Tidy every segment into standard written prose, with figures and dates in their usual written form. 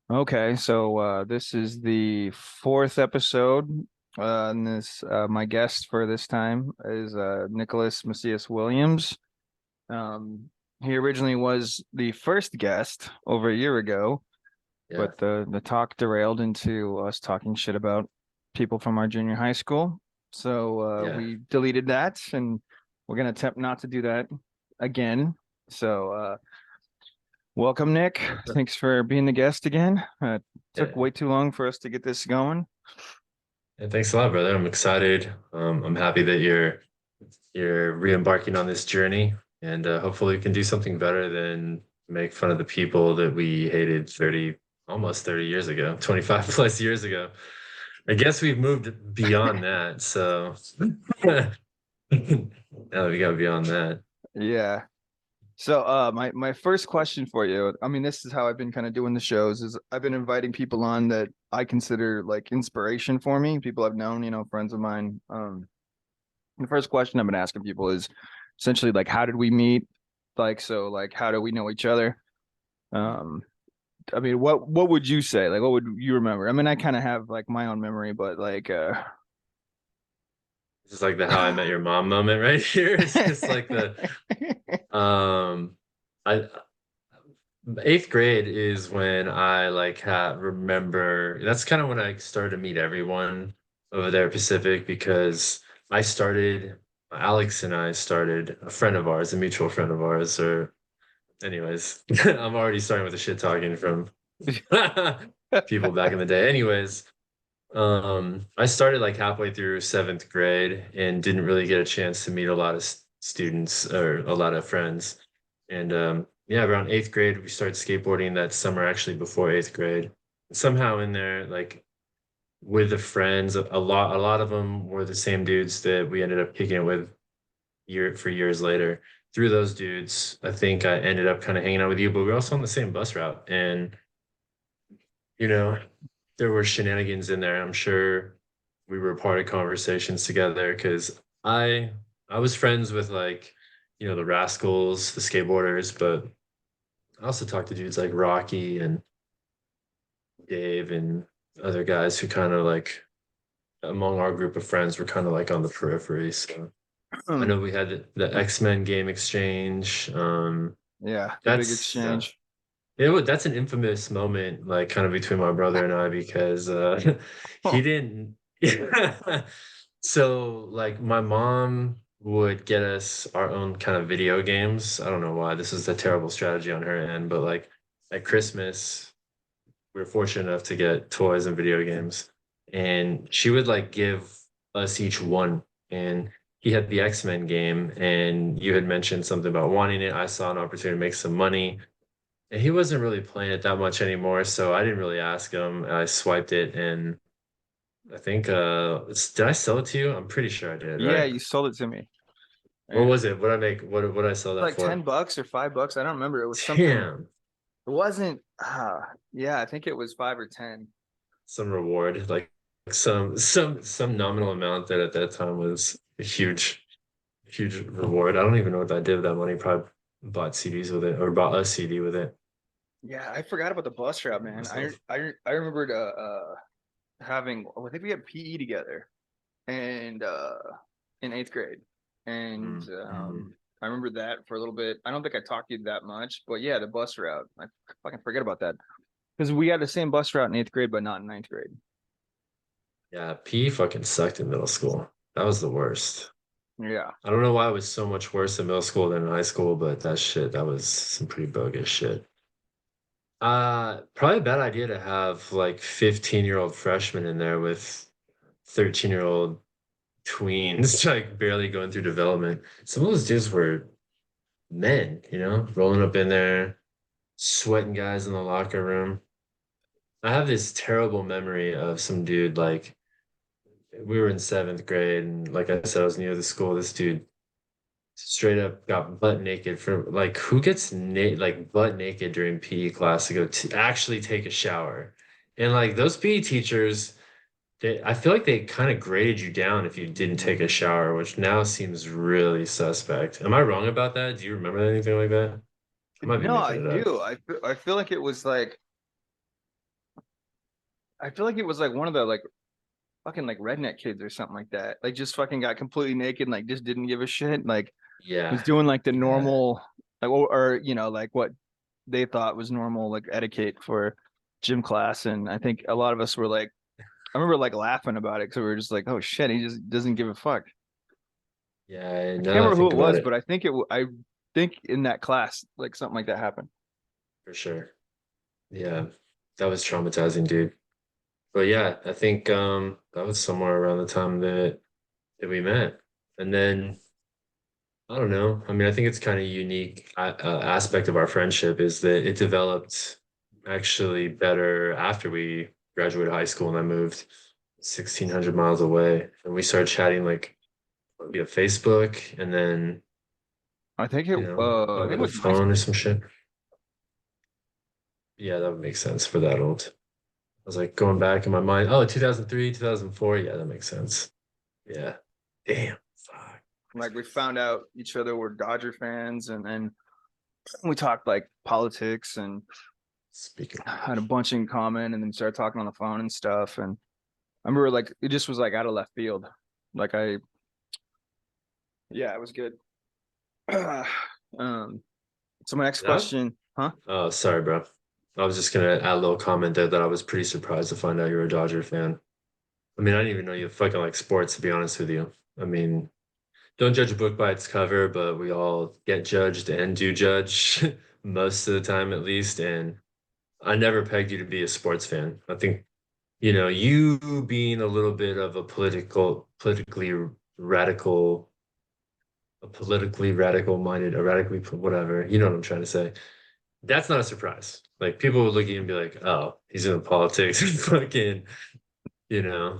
Okay, so this is the fourth episode. And this my guest for this time is Nicholas Macias-Williams. He originally was the first guest over a year ago, Yeah, but the talk derailed into us talking shit about people from our junior high school. So yeah, we deleted that, and we're gonna attempt not to do that again. So welcome, Nick. Thanks for being the guest again. Took yeah. way too long for us to get this going. And thanks a lot, brother. I'm excited. I'm happy that you're re-embarking on this journey, and hopefully we can do something better than make fun of the people that we hated almost 30 years ago, 25 plus years ago. I guess we've moved beyond that, so now that we got beyond that. Yeah. So my first question for you, I mean, this is how I've been kind of doing the shows, is I've been inviting people on that I consider like inspiration for me, people I've known, friends of mine. The first question I've been asking people is essentially like, how did we meet? Like, how do we know each other? Um, I mean, what would you say? Like, what would you remember? I mean, I kind of have like my own memory, but like, This is like the "How I Met Your Mom" moment right here. It's just like the um, I eighth grade is when I like remember. That's kind of when I started to meet everyone over there at Pacific because I started. Alex and I started a friend of ours, a mutual friend of ours. Or, anyways, I'm already starting with the shit talking from people back in the day. Anyways, I started like halfway through seventh grade and didn't really get a chance to meet a lot of students or a lot of friends. And yeah, around eighth grade, we started skateboarding that summer, actually before eighth grade. Somehow in there, like with the friends, a lot of them were the same dudes that we ended up kicking it with years later. Through those dudes, I think I ended up kind of hanging out with you, but we were also on the same bus route. And you know, there were shenanigans in there. I'm sure we were part of conversations together because I was friends with like, the Rascals, the skateboarders, but I also talked to dudes like Rocky and Dave and other guys who kind of like among our group of friends were kind of like on the periphery. So I know we had the X-Men game exchange. yeah, the big That's exchange. that's an infamous moment, like kind of between my brother and I, because he didn't. So, like, my mom would get us our own kind of video games. I don't know why. This is a terrible strategy on her end, but like at Christmas, we were fortunate enough to get toys and video games, and she would like give us each one. And he had the X-Men game, and you had mentioned something about wanting it. I saw an opportunity to make some money. And he wasn't really playing it that much anymore, so I didn't really ask him. I swiped it, and I think did I sell it to you? I'm pretty sure I did, Yeah, right? you sold it to me. What Yeah. was it? What I make? What did I sell that Like for? $10 or $5. I don't remember. It was something. Damn, It wasn't. Yeah, I think it was 5 or 10. some reward, like some nominal amount that at that time was a huge reward. I don't even know what I did with that money. Probably bought CDs with it or bought a CD with it Yeah, I forgot about the bus route, man. I myself. I I remembered having. Oh, I think we had PE together, and in eighth grade, and Mm-hmm. I remember that for a little bit. I don't think I talked to you that much, but yeah, the bus route. I fucking forget about that because we had the same bus route in eighth grade, but not in ninth grade. Yeah, P fucking sucked in middle school. That was the worst. Yeah. I don't know why it was so much worse in middle school than in high school, but that was some pretty bogus shit. Probably a bad idea to have like 15-year-old freshmen in there with 13-year-old tweens, like barely going through development. Some of those dudes were men, rolling up in there, sweating guys in the locker room. I have this terrible memory of some dude, like, we were in seventh grade, and like I said, I was near the school. This dude straight up got butt naked for like who gets like butt naked during PE class to go to actually take a shower. And like those PE teachers, I feel like they kind of graded you down if you didn't take a shower, which now seems really suspect. Am I wrong about that? Do you remember anything like that? I might be No, making I it up. do. I feel like it was like I feel like it was like one of the like fucking like redneck kids or something like that. Like just fucking got completely naked and like just didn't give a shit. Like was Yeah, doing like the yeah, normal like or you know like what they thought was normal like etiquette for gym class. And I think a lot of us were like I remember like laughing about it because we were just like, oh shit, he just doesn't give a fuck. yeah. I Now can't that I remember who think it about was, it, but I think I think in that class like something like that happened. for sure. Yeah, that was traumatizing, dude. But yeah, I think that was somewhere around the time that we met. And then I don't know. I mean, I think it's kind of unique aspect of our friendship is that it developed actually better after we graduated high school and I moved 1,600 miles away. And we started chatting like via Facebook and then, I think it over the was phone or MySpace. some shit. Yeah, that would make sense for that old. I was like going back in my mind. Oh, 2003, 2004. Yeah, that makes sense. Yeah. Damn. Fuck. Like we found out each other were Dodger fans, and then we talked like politics and Speaking of had a which. bunch in common, and then started talking on the phone and stuff. And I remember like it just was like out of left field. Like yeah, it was good. um, so my next Yeah. question, huh? Oh, sorry, bro. I was just gonna add a little comment there that I was pretty surprised to find out you're a Dodger fan. I mean, I didn't even know you fucking like sports, to be honest with you. I mean, don't judge a book by its cover, but we all get judged and do judge most of the time, at least. And I never pegged you to be a sports fan. I think, you being a little bit of radical, a politically radical minded, a radically, whatever, you know what I'm trying to say. That's not a surprise. Like people would look at you and be like, "Oh, he's in politics and fucking, you know,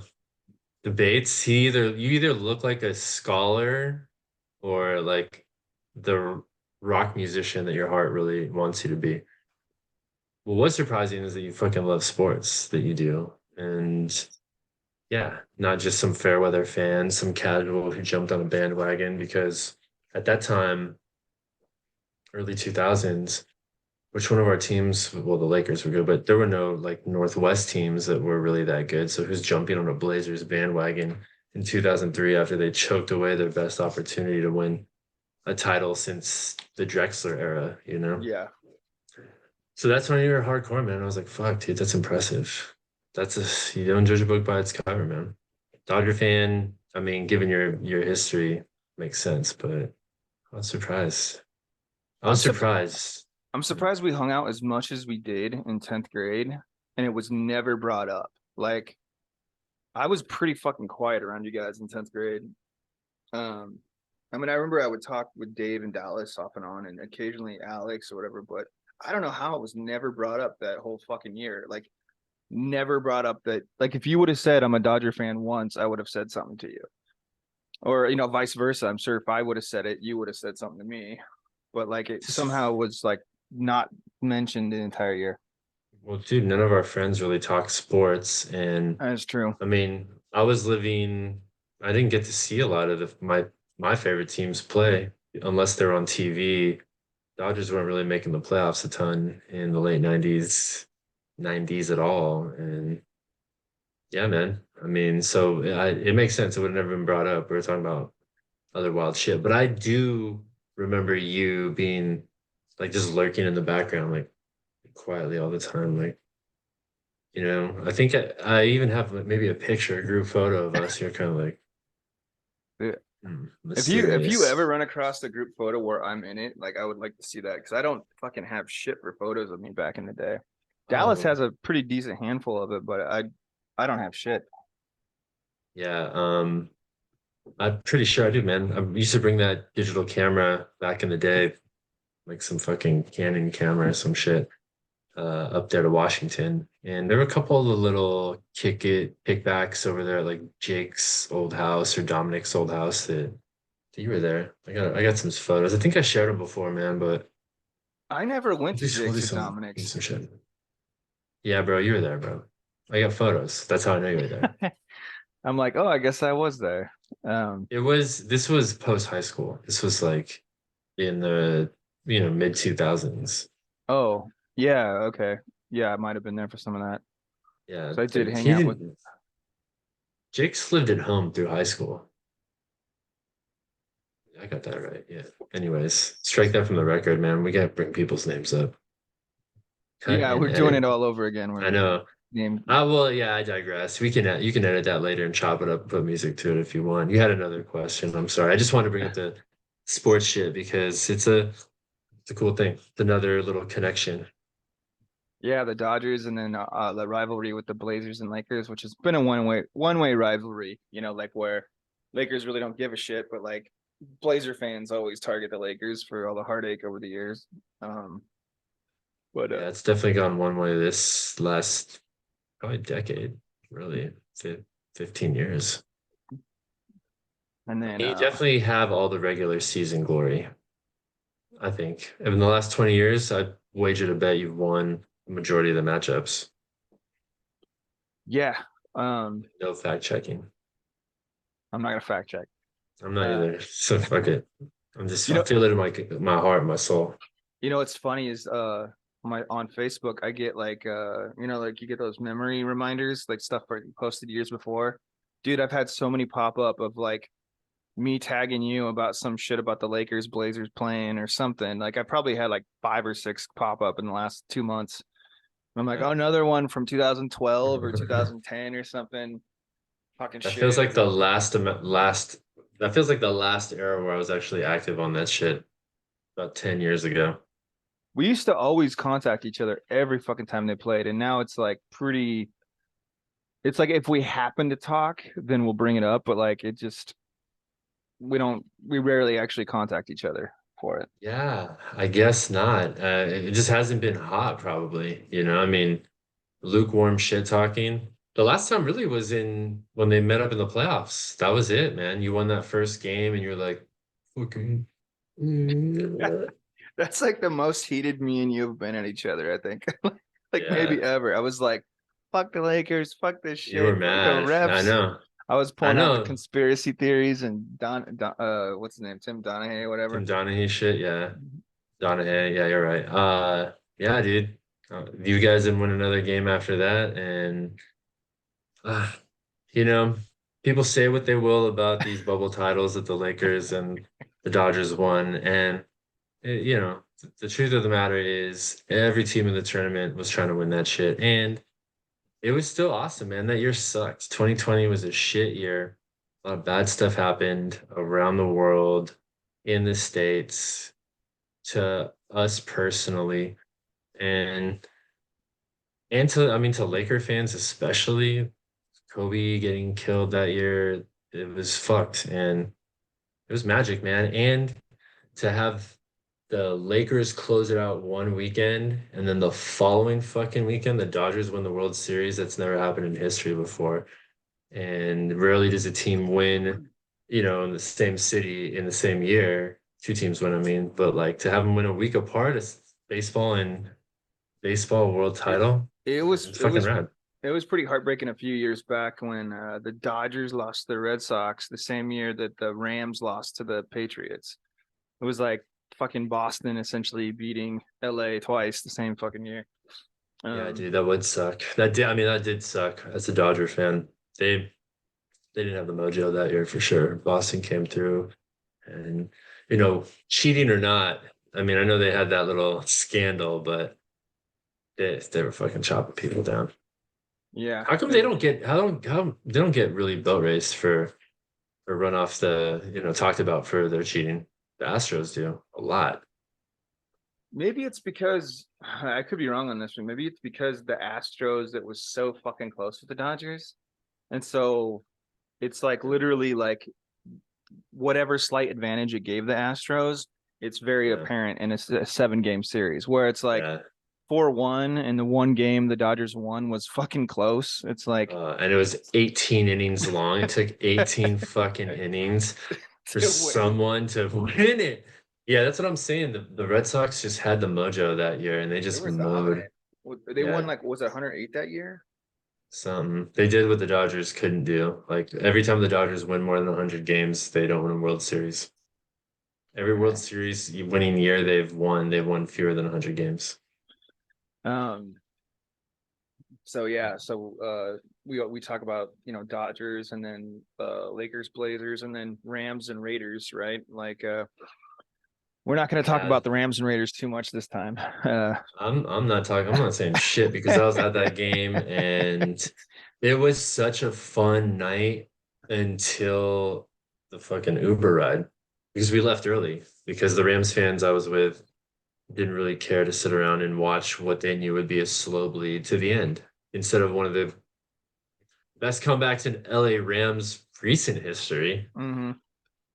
debates." You either look like a scholar or like the rock musician that your heart really wants you to be. Well, what's surprising is that you fucking love sports that you do, and yeah, not just some fair weather fan, some casual who jumped on a bandwagon because at that time, early 2000s. Which one of our teams? Well, the Lakers were good, but there were no like Northwest teams that were really that good. So who's jumping on a Blazers bandwagon in 2003 after they choked away their best opportunity to win a title since the Drexler era, you know? Yeah, So that's when you were hardcore, man. I was like, fuck, dude, that's impressive. You don't judge a book by its cover, man. Dodger fan, I mean, given your history, makes sense, but I was surprised. I I'm was surprised. surprised. I'm surprised we hung out as much as we did in 10th grade, and it was never brought up. Like I was pretty fucking quiet around you guys in 10th grade. Um, I mean, I remember I would talk with Dave and Dallas off and on, and occasionally Alex or whatever. But I don't know how it was never brought up that whole fucking year. Like, never brought up that. Like, if you would have said I'm a Dodger fan once, I would have said something to you, or vice versa. I'm sure if I would have said it, you would have said something to me. But like, it somehow was like not mentioned the entire year. Well, dude, none of our friends really talk sports, and That's true. I mean, I didn't get to see a lot of my favorite teams play unless they're on TV. Dodgers weren't really making the playoffs a ton in the late 90s at all, and yeah, man. I mean, so it makes sense. It would have never been brought up. We were talking about other wild shit, but I do remember you being like just lurking in the background, like quietly all the time, like. I think I even have like, maybe a picture, a group photo of us here, kind of like Yeah. If you ever mysterious. run across the group photo where I'm in it, like I would like to see that because I don't fucking have shit for photos of me back in the day. Dallas Oh, has a pretty decent handful of it, but I don't have shit. yeah. I'm pretty sure I do, man. I used to bring that digital camera back in the day, like some fucking Canon camera, or some shit, up there to Washington. And there were a couple of the little kickbacks over there, like Jake's old house or Dominic's old house that you were there. I got some photos. I think I shared them before, man, but I never went to we'll do Jake's or do Dominic's. some shit. Yeah, bro, you were there, bro. I got photos. That's how I know you were there. I'm like, oh, I guess I was there. This was post high school. This was like in the, mid 2000s. Oh, yeah, okay. Yeah, I might have been there for some of that. Yeah, So I did hang he out with. didn't. Jake's lived at home through high school. I got that right. Yeah. Anyways, strike that from the record, man. We gotta bring people's names up. Cut Yeah, and we're doing edit. it all over again. I We're know. name. Well, yeah, I digress. You can edit that later and chop it up, and put music to it if you want. You had another question. I'm sorry. I just wanted to bring up the sports shit because it's a cool thing. It's another little connection. Yeah, the Dodgers, and then the rivalry with the Blazers and Lakers, which has been a one way rivalry. Like where Lakers really don't give a shit, but like Blazer fans always target the Lakers for all the heartache over the years. Um, but Yeah, it's definitely gone one way this last probably decade, really. 15 years. and then You definitely have all the regular season glory, I think. In the last 20 years, I wager to bet you've won the majority of the matchups. yeah, um, No fact checking. I'm not gonna fact check. I'm not Uh, either. So fuck it. you I know, feel it in my heart, my soul. what's funny is on Facebook I get like like you get those memory reminders, like stuff posted years before. Dude, I've had so many pop up of like me tagging you about some shit about the Lakers Blazers playing or something. Like I probably had like 5 or 6 pop up in the last 2 months. I'm like, Yeah. oh, another one from 2012 or 2010 or something. Talking That feels shit like the about. last that feels like the last era where I was actually active on that shit about 10 years ago. We used to always contact each other every fucking time they played, and now it's like pretty. It's like if we happen to talk, then we'll bring it up, but like it just we don't. We rarely actually contact each other for it. Yeah, I guess not. It just hasn't been hot, probably. I mean, lukewarm shit talking. The last time really was in when they met up in the playoffs. That was it, man. You won that first game, and you're like, fucking. That's like the most heated me and you have been at each other, I think. Like maybe Yeah, ever. I was like, fuck the Lakers, fuck this you were shit, fuck the mad. I refs. know. I was I pulling out the know. conspiracy theories and what's his name? Tim Donahue, Tim whatever. Donahue shit. Yeah. Donahue. Yeah, you're right. Yeah, dude. You guys didn't win another game after that, and uh, you know, people say what they will about these bubble titles that the Lakers and the Dodgers won, and the truth of the matter is every team in the tournament was trying to win that shit, and it was still awesome, man. That year sucked. 2020 was a shit year. A lot of bad stuff happened around the world, in the States, to us personally, and to I mean to Laker fans especially. Kobe getting killed that year, it was fucked, and it was magic, man. And to have the Lakers close it out one weekend, and then the following fucking weekend, the Dodgers win the World Series. That's never happened in history before. And rarely does a team win, in the same city in the same year. Two teams win, I mean, but like to have them win a week apart, it's baseball world It, title. it Man, was it's it fucking was rad. it was pretty heartbreaking a few years back when the Dodgers lost to the Red Sox the same year that the Rams lost to the Patriots. It was like fucking Boston essentially beating LA twice the same fucking year. Yeah, Um, dude, that would suck. That did suck as a Dodger fan. They didn't have the mojo that year for sure. Boston came through and cheating or not, I mean, I know they had that little scandal, but they were fucking chopping people down. yeah, How come they don't get how they don't get really boat raced for run off the talked about for their cheating? The Astros do a lot. maybe it's because I could be wrong on this one. Maybe it's because the Astros that was so fucking close with the Dodgers, and so it's like literally like whatever slight advantage it gave the Astros, it's very Yeah, apparent in a 7 game series where it's like yeah. 4-1 and the one game the Dodgers won was fucking close. It's like And it was 18 innings long. It took 18 fucking innings for to win. someone to win it. Yeah, that's what I'm saying. The Red Sox just had the mojo that year and they They just were mowed. dominant. They won Yeah, like was it 108 that year? something. They did what the Dodgers couldn't do. Like every time the Dodgers win more than 100 games, they don't win a World Series. Every World Okay. Series winning year they've won fewer than 100 games. Um, So yeah, we talk about, Dodgers and then Lakers, Blazers, and then Rams and Raiders, right? Like we're not going to talk Yeah, about the Rams and Raiders too much this time. I'm not saying shit because I was at that game and it was such a fun night until the fucking Uber ride because we left early because the Rams fans I was with didn't really care to sit around and watch what they knew would be a slow bleed to the end instead of one of the best comebacks in LA Rams recent history. hmm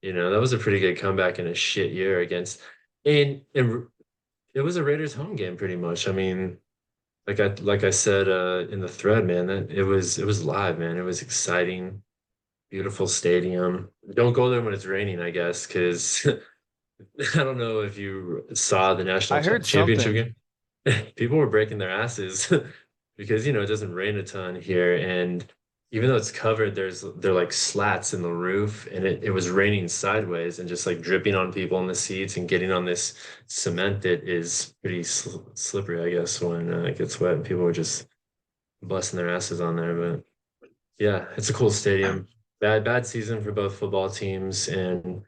That was a pretty good comeback in a shit year against and it was a Raiders home game pretty much. I mean, like I said in the thread, man, that it was live, man. It was exciting, beautiful stadium. Don't go there when it's raining, I guess, because I don't know if you saw the I heard championship something. game. People were breaking their asses because it doesn't rain a ton here, and even though it's covered, there like slats in the roof, and it was raining sideways and just like dripping on people in the seats and getting on this cement that is pretty slippery, I guess, when it gets wet. And people were just busting their asses on there, but yeah, it's a cool stadium. Bad season for both football teams, and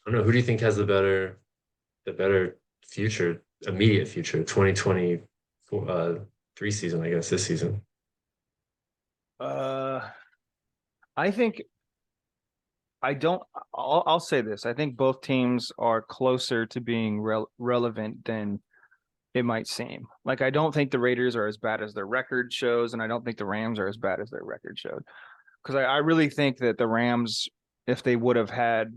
I don't know who do you think has the better future, immediate future, 2024 three season, I guess, this season. Uh, I think I don't. I'll say this. I think both teams are closer to being relevant than it might seem. Like I don't think the Raiders are as bad as their record shows, and I don't think the Rams are as bad as their record showed. Because I really think that the Rams, if they would have had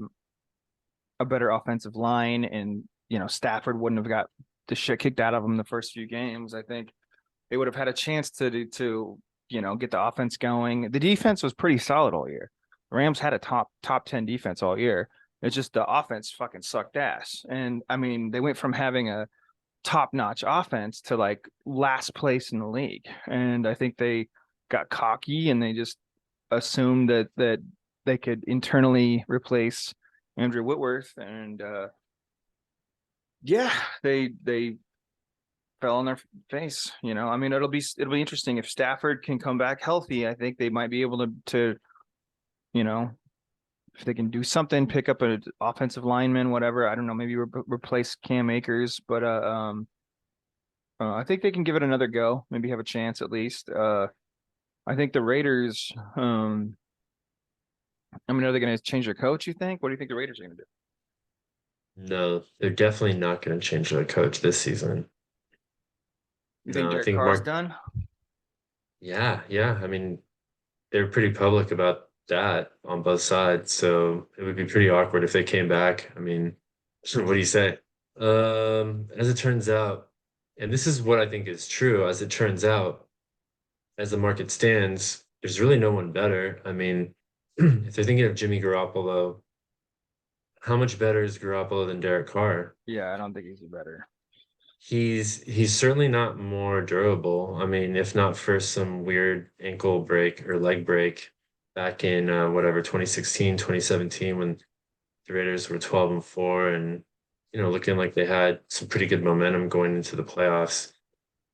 a better offensive line and Stafford wouldn't have got the shit kicked out of them the first few games, I think they would have had a chance to get the offense going. The defense was pretty solid all year. The Rams had a top 10 defense all year. It's just the offense fucking sucked ass. And I mean, they went from having a top-notch offense to like last place in the league. And I think they got cocky and they just assumed that they could internally replace Andrew Whitworth. And yeah, they fell on their face. I mean, it'll be interesting if Stafford can come back healthy. I think they might be able to you know if they can do something, pick up an offensive lineman, whatever. I don't know, maybe replace Cam Akers, but I think they can give it another go. Maybe have a chance at least. I think the Raiders. I mean, are they going to change their coach? You think? What do you think the Raiders are going to do? No, they're definitely not going to change their coach this season. You think No, I Derek think Carr's Mark, done? yeah, yeah. I mean, they're pretty public about that on both sides, so it would be pretty awkward if they came back. I mean, what do you say? As it turns out, and this is what I think is true, as it turns out, as the market stands, there's really no one better. I mean, if they're thinking of Jimmy Garoppolo, how much better is Garoppolo than Derek Carr? Yeah, I don't think he's better. He's certainly not more durable. I mean, if not for some weird ankle break or leg break back in whatever 2016, 2017 when the Raiders were 12-4 and looking like they had some pretty good momentum going into the playoffs.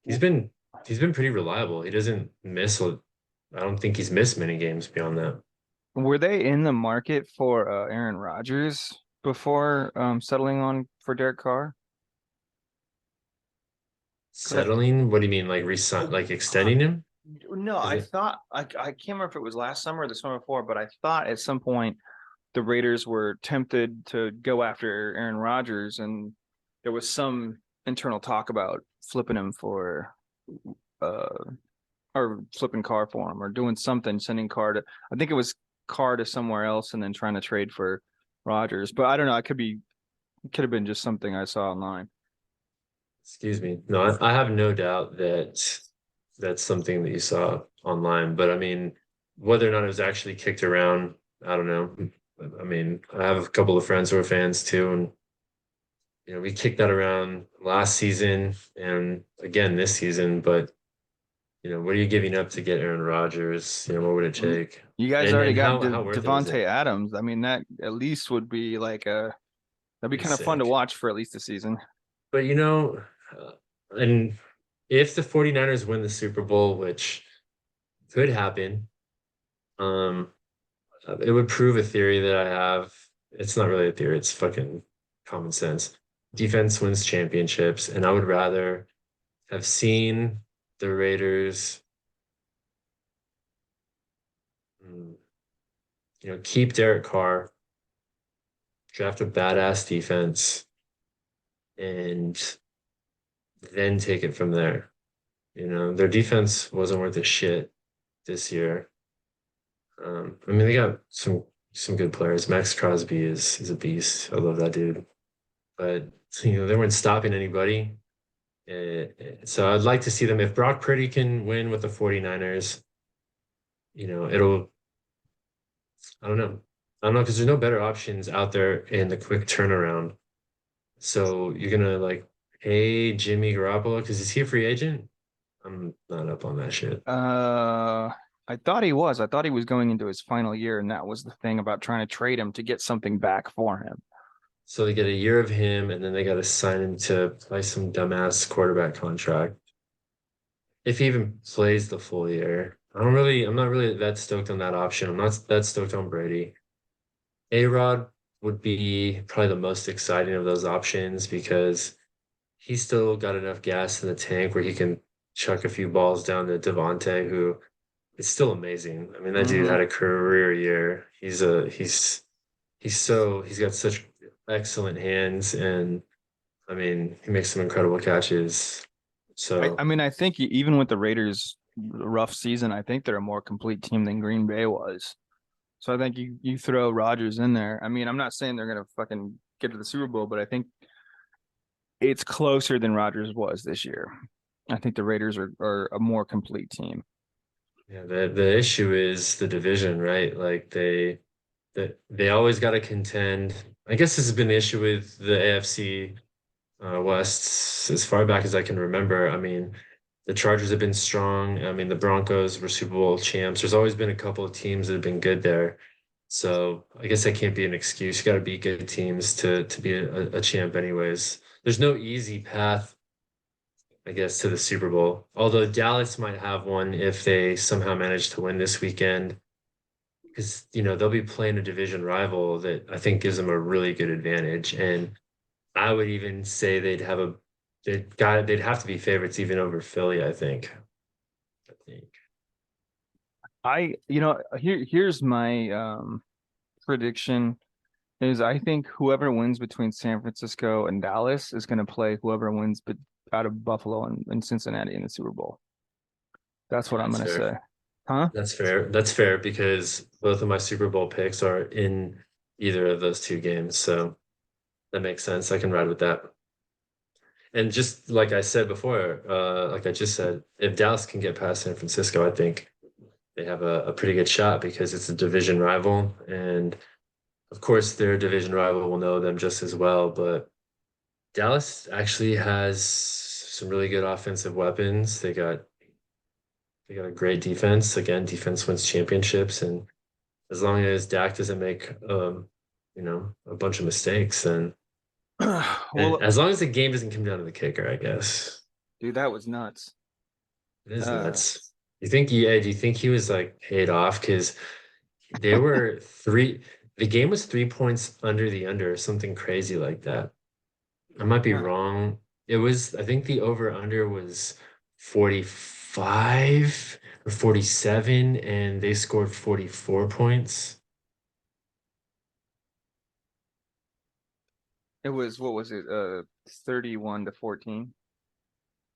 He's been he's been pretty reliable. He doesn't miss. I don't think he's missed many games beyond that. Were they in the market for Aaron Rodgers before settling on for Derek Carr? 'Cause Settling? What do you mean, like resign, like I, extending him? no, Is I it? thought I can't remember if it was last summer or the summer before, but I thought at some point the Raiders were tempted to go after Aaron Rodgers, and there was some internal talk about flipping him for uh or flipping Carr for him or doing something, sending Carr to I think it was Carr to somewhere else and then trying to trade for Rodgers. But I don't know. It could have been just something I saw online. Excuse me. No, I have no doubt that that's something that you saw online. But I mean, whether or not it was actually kicked around, I don't know. I mean, I have a couple of friends who are fans too, and we kicked that around last season and again this season. But what are you giving up to get Aaron Rodgers? What would it Mm, take? You guys And already and got how worth it is Devonte it? Adams. I mean, that at least would be that'd be Be kind of fun to sick. watch for at least a season. But and if the 49ers win the Super Bowl, which could happen. Um, it would prove a theory that I have. It's not really a theory, it's fucking common sense. Defense wins championships, and I would rather have seen the Raiders, mm, keep Derek Carr, draft a badass defense, and then take it from there. Their defense wasn't worth a shit this year. I mean, they got some good players. Max Crosby is a beast. I love that dude. But they weren't stopping anybody. So I'd like to see them if Brock Purdy can win with the 49ers, it'll I don't know. I don't know because there's no better options out there in the quick turnaround. So you're gonna like pay Jimmy Garoppolo because is he a free agent? I'm not up on that shit. Uh, I thought he was. I thought he was going into his final year, and that was the thing about trying to trade him to get something back for him. So they get a year of him, and then they got to sign him to play some dumbass quarterback contract. If he even plays the full year, I'm not really that stoked on that option. I'm not that stoked on Brady. A-Rod would be probably the most exciting of those options because he's still got enough gas in the tank where he can chuck a few balls down to Devontae, who is still amazing. I mean, that dude Hmm. had a career year. He's got such excellent hands, and I mean, he makes some incredible catches. I So mean, I think even with the Raiders' rough season, I think they're a more complete team than Green Bay was. So I think you throw Rodgers in there. I mean, I'm not saying they're gonna fucking get to the Super Bowl, but I think it's closer than Rodgers was this year. I think the Raiders are a more complete team. yeah, the issue is the division, right? Like they always got to contend. I guess this has been the issue with the AFC West as far back as I can remember. I mean, the Chargers have been strong. I mean, the Broncos were Super Bowl champs. There's always been a couple of teams that have been good there. So I guess that can't be an excuse. You got to beat good teams to be a champ, anyways. There's no easy path, I guess, to the Super Bowl. Although Dallas might have one if they somehow manage to win this weekend, because they'll be playing a division rival that I think gives them a really good advantage. And I would even say they'd have to be favorites even over Philly, I think. I think. Here's my prediction is I think whoever wins between San Francisco and Dallas is going to play whoever wins out of Buffalo and Cincinnati in the Super Bowl. That's what I'm That's going to fair. say. Huh? That's fair. That's fair because both of my Super Bowl picks are in either of those two games. So that makes sense. I can ride with that. And just like I said before, like I just said, if Dallas can get past San Francisco, I think they have a pretty good shot because it's a division rival. And of course, their division rival will know them just as well. But Dallas actually has some really good offensive weapons. They got a great defense. Again, defense wins championships, and as long as Dak doesn't make a bunch of mistakes, and Well, as long as the game doesn't come down to the kicker, I guess dude, that was nuts. it is Uh, nuts. Do you think he was like paid off because they were the game was 3 points under the under, or something crazy like that. I might be huh. wrong. I think the over under was 45 or 47, and they scored 44 points. It was what was it? 31-14.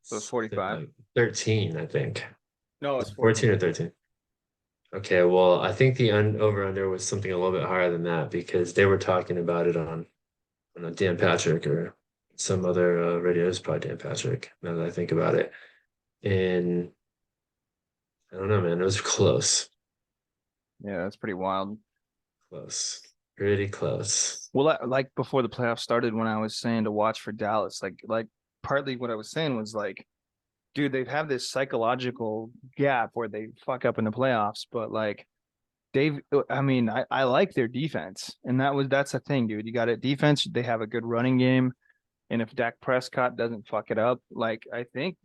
So it's 45. 13, I think. No, Was it's it 14 or 14. 13? Okay, well, I think the over under was something a little bit higher than that because they were talking about it on I don't know, Dan Patrick or some other radio. It's probably Dan Patrick, now that I think about it. And I don't know, man. It was close. Yeah, that's pretty wild. Close. Pretty close. Well, like before the playoffs started, when I was saying to watch for Dallas, like partly what I was saying was like, dude, they have this psychological gap where they fuck up in the playoffs, but like I mean, I like their defense, and that's the thing, dude. You got it defense. They have a good running game, and if Dak Prescott doesn't fuck it up, like I think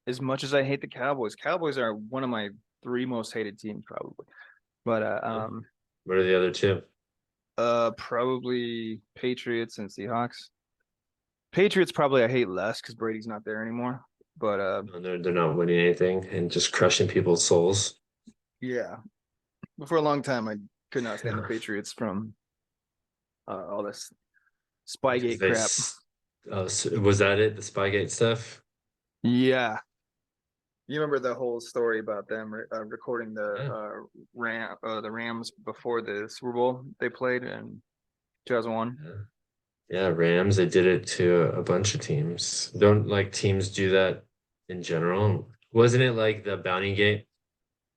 as much as I hate the Cowboys, Cowboys are one of my three most hated teams probably. But What are the other two? probably Patriots and Seahawks. Patriots probably I hate less because Brady's not there anymore. But They're not winning anything and just crushing people's souls. yeah. But for a long time I could not stand the Patriots from all this Spygate crap. So was that it? The Spygate stuff? Yeah. You remember the whole story about them recording Yeah. the Rams before the Super Bowl they played in 2001? Yeah. Yeah, Rams, they did it to a bunch of teams. Don't like teams do that in general? Wasn't it like the Bounty Gate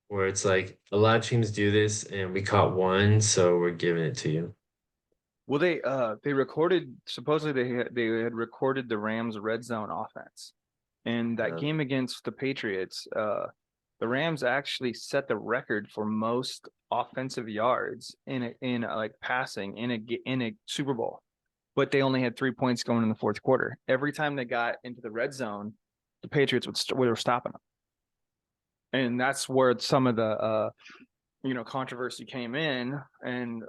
where it's like a lot of teams do this and we caught one, so we're giving it to you. Well, they recorded supposedly they had recorded the Rams red zone offense. And that Yeah. game against the Patriots, the Rams actually set the record for most offensive yards in like passing in a Super Bowl. But they only had 3 points going in the fourth quarter. Every time they got into the red zone, the Patriots were stopping them. And that's where some of the controversy came in. And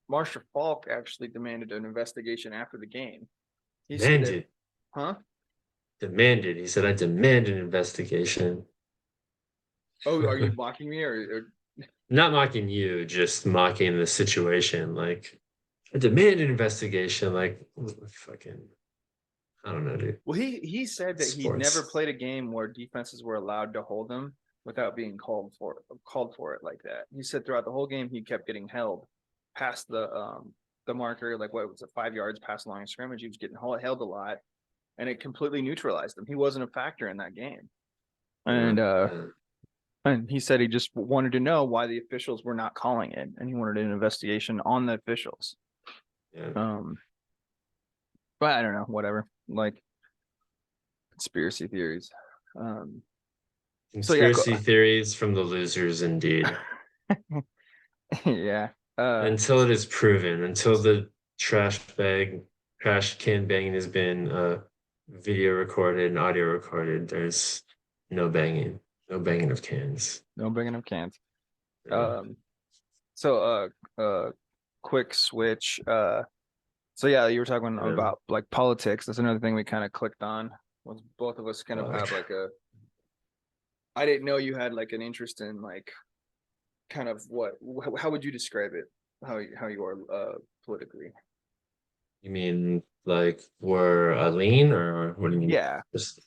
Marshall Falk actually demanded an investigation after the game. He said that, Demanded. huh? Demanded. He said, I demand an investigation. Oh, are you mocking me or Not mocking you, just mocking the situation. Like, I demand an investigation. Like, fucking, I don't know, dude. Well, he said that he'd never Sports. played a game where defenses were allowed to hold them without being called for it like that. He said throughout the whole game he kept getting held past the marker, like what was it, 5 yards past the line of scrimmage. He was getting held a lot, and it completely neutralized him. He wasn't a factor in that game, Yeah, and yeah, and he said he just wanted to know why the officials were not calling it, and he wanted an investigation on the officials. yeah. But I don't know, whatever. Like conspiracy theories. So yeah, Conspiracy theories from the losers, indeed. yeah. Until it is proven, until the trash can banging has been video recorded and audio recorded, there's no banging, no banging of cans. No big enough cans. Yeah. So quick switch. So yeah, you were talking Um, about like politics. That's another thing we kind of clicked on. Was both of us kind of have fuck. like a. I didn't know you had like an interest in like kind of what. How would you describe it? How you are politically? You mean like we're a lean, or what do you mean? Yeah. Just,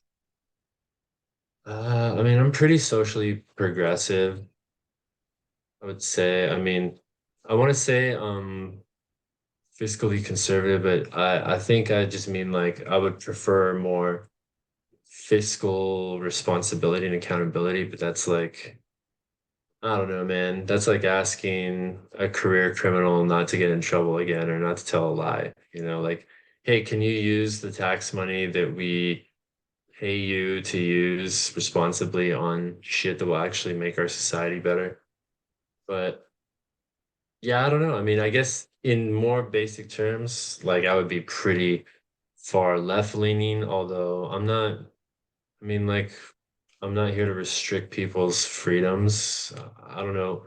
I mean, I'm pretty socially progressive, I would say. I mean, I want to say fiscally conservative, but I think I just mean like I would prefer more fiscal responsibility and accountability, but that's like, I don't know, man. That's like asking a career criminal not to get in trouble again or not to tell a lie. Like, hey, can you use the tax money that we pay you to use responsibly on shit that will actually make our society better? But yeah, I don't know. I mean, I guess in more basic terms, like I would be pretty far left leaning, although I mean, like, I'm not here to restrict people's freedoms. I don't know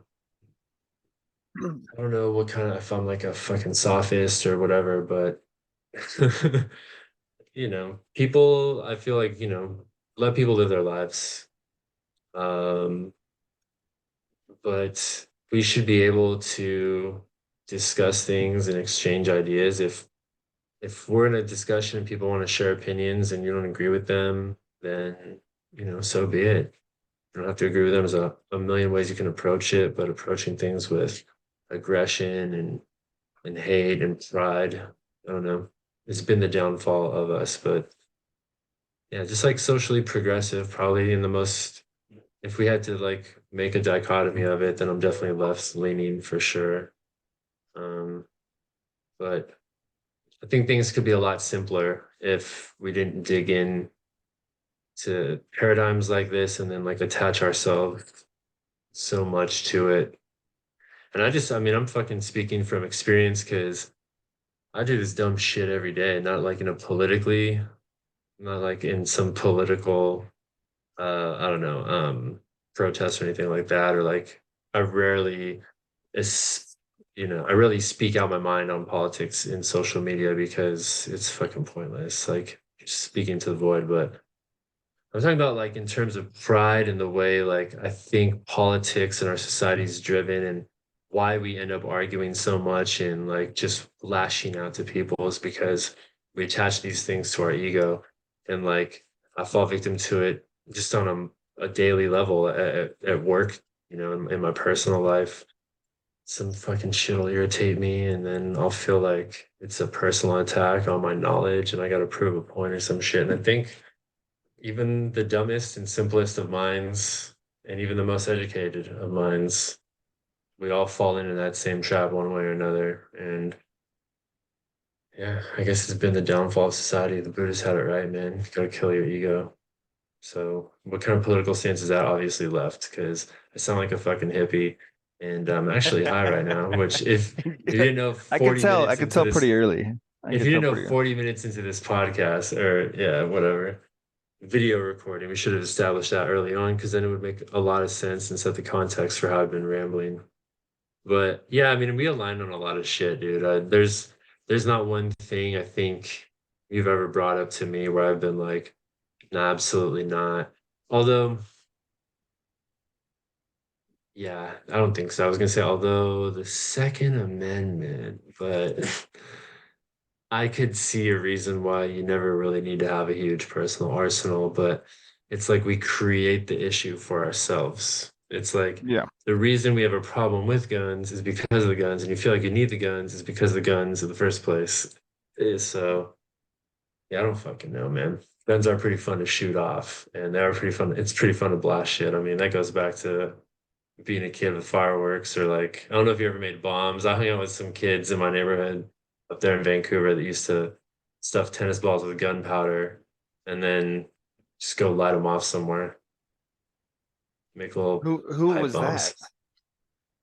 what kind of, if I'm like a fucking sophist or whatever, but people, I feel like, let people live their lives. Um, but we should be able to discuss things and exchange ideas. If we're in a discussion and people want to share opinions and you don't agree with them, then, so be it. You don't have to agree with them. There's a million ways you can approach it, but approaching things with aggression and hate and pride, I don't know. It's been the downfall of us, but yeah, just like socially progressive, probably in the most, if we had to like make a dichotomy of it, then I'm definitely left leaning for sure. Um, but I think things could be a lot simpler if we didn't dig in to paradigms like this and then like attach ourselves so much to it. And I mean, I'm fucking speaking from experience because I do this dumb shit every day, not like not like in some political, I don't know, protest or anything like that, or like I rarely is, I rarely speak out my mind on politics in social media because it's fucking pointless. Like just speaking to the void. But I'm talking about like in terms of pride and the way like I think politics in our society is driven and why we end up arguing so much and like just lashing out to people is because we attach these things to our ego and like I fall victim to it just on a daily level at work, in my personal life. Some fucking shit will irritate me and then I'll feel like it's a personal attack on my knowledge and I got to prove a point or some shit. And I think even the dumbest and simplest of minds, and even the most educated of minds, we all fall into that same trap one way or another. And yeah, I guess it's been the downfall of society. The Buddhists had it right, man. You gotta kill your ego. So, what kind of political stance is that? Obviously, left, because I sound like a fucking hippie, and I'm actually high right now. Which, if you didn't know, I could 40 tell. I minutes could into tell this, pretty early. I if could you tell didn't know, pretty early. 40 minutes into this podcast, or yeah, whatever, video recording. We should have established that early on because then it would make a lot of sense and set the context for how I've been rambling. But yeah, I mean, we aligned on a lot of shit, dude. There's not one thing I think you've ever brought up to me where I've been like, nah, absolutely not. Although, yeah, I don't think so. I was gonna say, although the Second Amendment, but I could see a reason why you never really need to have a huge personal arsenal, but it's like we create the issue for ourselves. It's like Yeah. the reason we have a problem with guns is because of the guns, and you feel like you need the guns is because of the guns in the first place. So yeah, I don't fucking know, man. Guns are pretty fun to shoot off, and they are pretty fun. It's pretty fun to blast shit. I mean, that goes back to being a kid with fireworks, or like I don't know if you ever made bombs. I hung out with some kids in my neighborhood up there in Vancouver that used to stuff tennis balls with gunpowder and then just go light them off somewhere, make little Who pipe was that? bombs.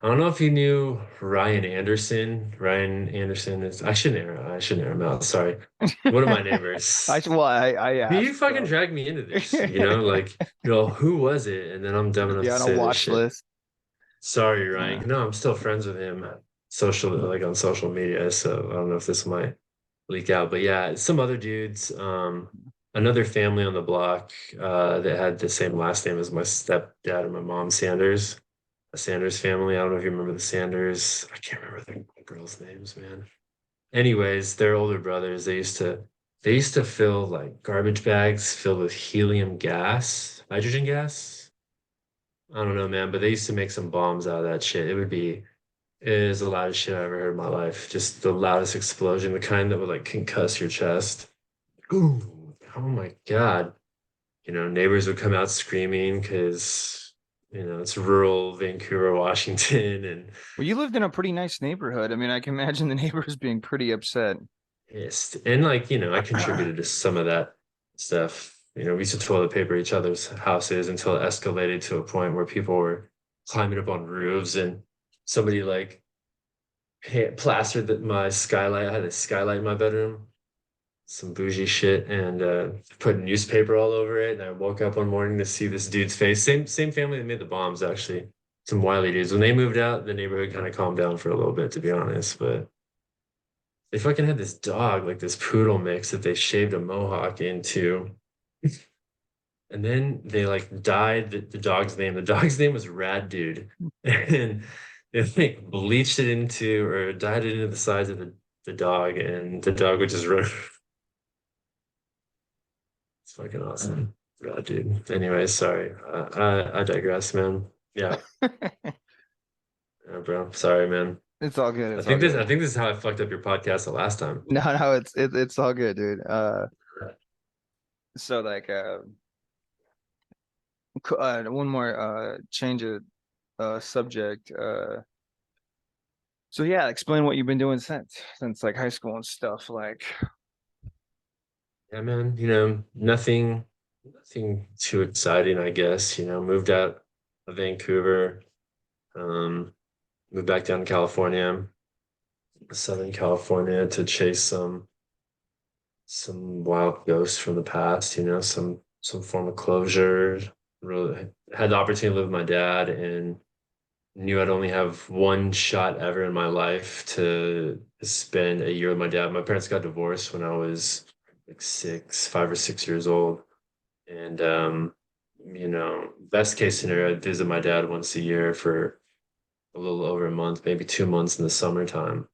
I don't know if you knew Ryan Anderson. Ryan Anderson is I shouldn't air him out. Sorry. One of my I neighbors. well, I You asked, fucking so dragged me into this, like, who was it? And then I'm dumb enough be to on a say this watch shit. list. Sorry, Uh, Ryan. No, I'm still friends with him like on social media. So I don't know if this might leak out, but yeah, some other dudes, another family on the block, that had the same last name as my stepdad and my mom, Sanders, a Sanders family. I don't know if you remember the Sanders. I can't remember the girls' names, man. Anyways, they're older brothers. They used to fill like garbage bags filled with helium gas, hydrogen gas. I don't know, man, but they used to make some bombs out of that shit. It is the loudest shit I ever heard in my life. Just the loudest explosion, the kind that would like concuss your chest. Ooh, oh my God. Neighbors would come out screaming because, it's rural Vancouver, Washington, and well, you lived in a pretty nice neighborhood. I mean, I can imagine the neighbors being pretty upset. pissed. And like, I contributed to some of that stuff. We used to toilet paper each other's houses until it escalated to a point where people were climbing up on roofs and somebody like plastered my skylight. I had a skylight in my bedroom, some bougie shit, and put newspaper all over it. And I woke up one morning to see this dude's face. Same family that made the bombs, actually. Some wily dudes. When they moved out, the neighborhood kind of calmed down for a little bit, to be honest. But they fucking had this dog, like this poodle mix that they shaved a mohawk into. And then they like dyed the dog's name. The dog's name was Rad Dude. And they like bleached it into or dyed it into the sides of the dog, and the dog would just run. It's fucking awesome. Rad Dude. Anyway, sorry. I digress, man. Yeah. Yeah, bro. Sorry, man. It's all good. I It's all think this I good. think this is how I fucked up your podcast the last time. No, no, it's all good, dude. So like, one more change of subject. So yeah, explain what you've been doing since like high school and stuff. Like, Yeah, man, nothing too exciting, I guess. Moved out of Vancouver, um, moved back down to California, Southern California to chase some wild ghosts from the past, some form of closure. really had the opportunity to live with my dad, and knew I'd only have one shot ever in my life to spend a year with my dad. My parents got divorced when I was like 5 or 6 years old. And best case scenario, I'd visit my dad once a year for a little over a month, maybe 2 months in the summertime.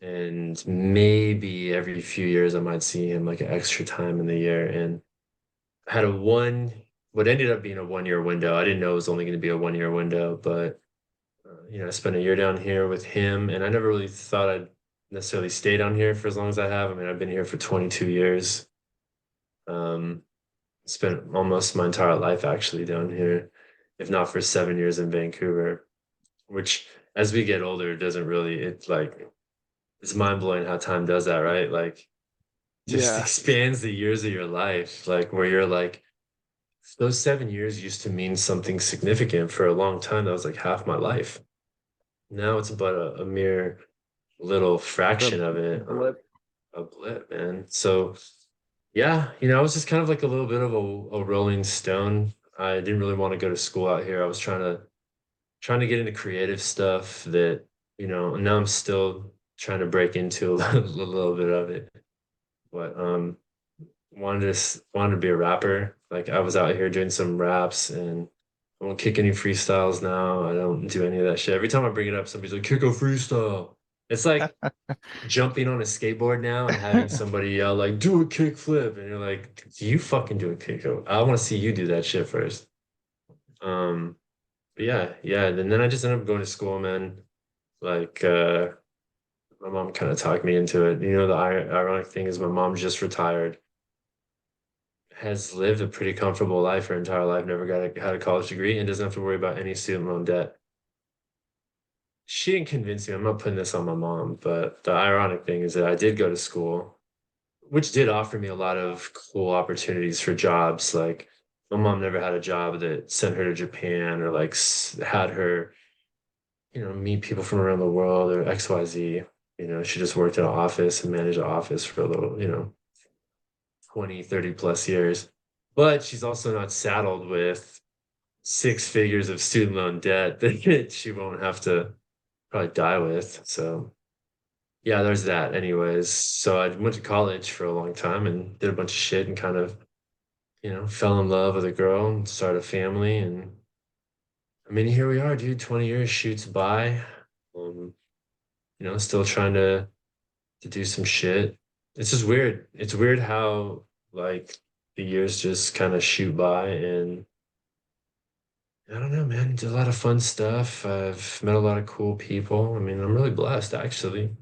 And maybe every few years I might see him like an extra time in the year. And I had what ended up being a 1 year window. I didn't know it was only going to be a 1 year window, but I spent a year down here with him, and I never really thought I'd necessarily stay down here for as long as I have. I mean, I've been here for 22 years. Um, Spent almost my entire life actually down here, if not for 7 years in Vancouver, which as we get older, it doesn't really, it's like, it's mind blowing how time does that, right? Like, just Yeah. expands the years of your life, like, where you're like, those 7 years used to mean something significant for a long time. That was like half my life. Now it's about a mere little The fraction of it, blip. a blip, man. So yeah, I was just kind of like a little bit of a rolling stone. I didn't really want to go to school out here. I was trying to get into creative stuff that, and now I'm still trying to break into a little bit of it. But wanted to be a rapper. Like I was out here doing some raps, and I don't kick any freestyles now. I don't do any of that shit. Every time I bring it up, somebody's like, kick a freestyle. It's like jumping on a skateboard now and having somebody yell like do a kick flip, and you're like, do you fucking do a kick? I want to see you do that shit first. um but yeah, and then I just ended up going to school, man. Like my mom kind of talked me into it. The ironic thing is my mom just retired, has lived a pretty comfortable life her entire life, never had a college degree, and doesn't have to worry about any student loan debt. She didn't convince me. I'm not putting this on my mom, but the ironic thing is that I did go to school, which did offer me a lot of cool opportunities for jobs. Like my mom never had a job that sent her to Japan, or like had her, meet people from around the world or XYZ. She just worked in an office and managed an office for a little, 20, 30 plus years. But she's also not saddled with 6 figures of student loan debt that she won't have to probably die with. So yeah, there's that. Anyways, so I went to college for a long time and did a bunch of shit, and kind of, fell in love with a girl and started a family. And I mean, here we are, dude. 20 years shoots by. Um, still trying to do some shit. It's just weird. It's weird how like the years just kind of shoot by, and I don't know, man. Did a lot of fun stuff. I've met a lot of cool people. I mean, I'm really blessed, actually.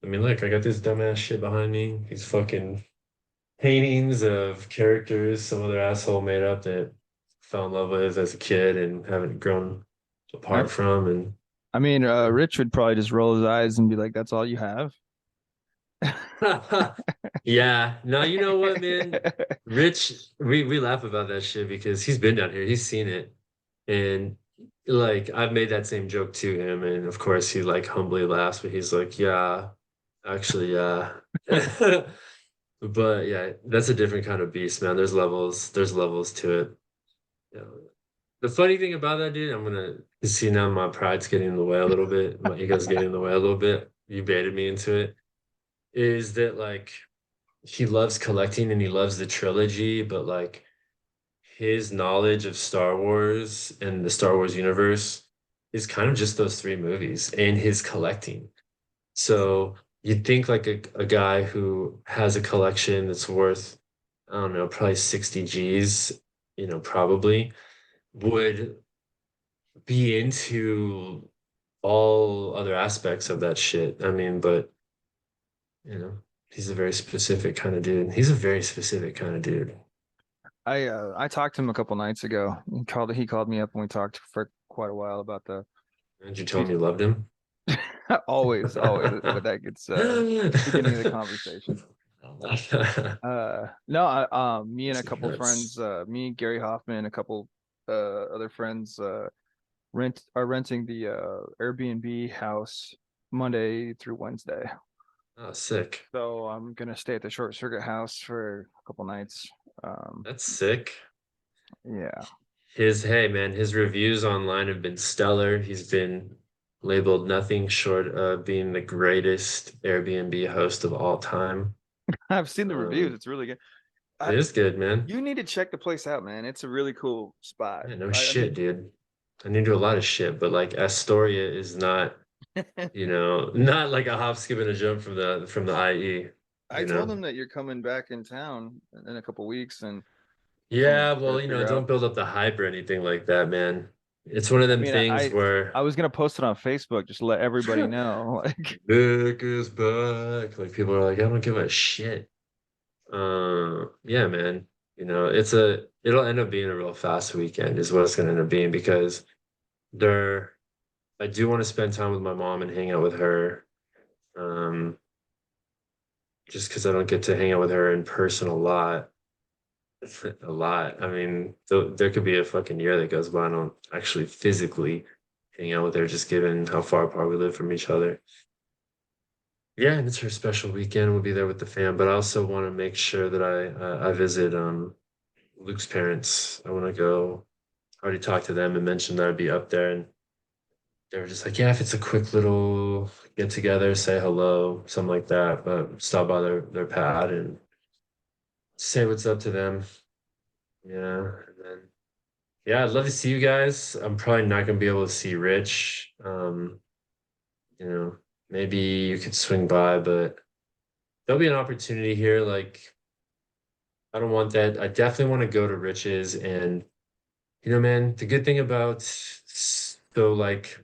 I mean, look, I got this dumbass shit behind me. These fucking paintings of characters some other asshole made up that fell in love with as a kid and haven't grown I, apart from. And I mean, Rich would probably just roll his eyes and be like, "That's all you have." yeah, no, you know what, man? Rich, we laugh about that shit because he's been down here, he's seen it. And like I've made that same joke to him, and of course he like humbly laughs, but he's like, yeah, actually, yeah. But yeah, that's a different kind of beast, man. There's levels to it. Yeah. The funny thing about that, dude, I'm gonna see now my pride's getting in the way a little bit. My ego's getting in the way a little bit. You baited me into it. Is that like he loves collecting and he loves the trilogy, but like his knowledge of Star Wars and the Star Wars universe is kind of just those three movies and his collecting. So you'd think like a guy who has a collection that's worth, I don't know, probably 60 G's, probably would be into all other aspects of that shit. I mean, but he's a very specific kind of dude. He's a very specific kind of dude. I talked to him a couple nights ago. He called me up and we talked for quite a while about the And you told him future. you loved him? Always, but that gets beginning of the conversation. No, me and a couple Nuts. friends, me, Gary Hoffman, a couple other friends, are renting the Airbnb house Monday through Wednesday. Oh, sick. So I'm gonna stay at the Short Circuit house for a couple nights. Um, That's sick. yeah. Hey man, his reviews online have been stellar. He's been labeled nothing short of being the greatest Airbnb host of all time. I've seen the reviews. Um, It's really good. it is good, man. You need to check the place out, man. It's a really cool spot. Yeah, no I mean, shit, dude. I need to do a lot of shit, but like Astoria is not, not like a hop, skip, and a jump from the IE, I you told know. him that you're coming back in town in a couple weeks, and we're Yeah, trying well, to figure don't out. build up the hype or anything like that, man. It's one of I them mean, things where I was gonna post it on Facebook just to let everybody know. Like, Nick is back. Like people are like, I don't give a shit. Yeah, man. It'll end up being a real fast weekend is what it's gonna end up being because there I do want to spend time with my mom and hang out with her. Um, just because I don't get to hang out with her in person a lot. A lot. I mean, there could be a fucking year that goes by and I don't actually physically hang out with her, just given how far apart we live from each other. Yeah, and it's her special weekend. We'll be there with the fam, but I also want to make sure that I visit Luke's parents. I want to go. I already talked to them and mentioned that I'd be up there, and they were just like, "Yeah, if it's a quick little get together, say hello, something like that, but stop by their pad and say what's up to them." Yeah, and then yeah, I'd love to see you guys. I'm probably not gonna be able to see Rich. You know, maybe you could swing by, but there'll be an opportunity here. Like I don't want that. I definitely want to go to Rich's and man, the good thing about like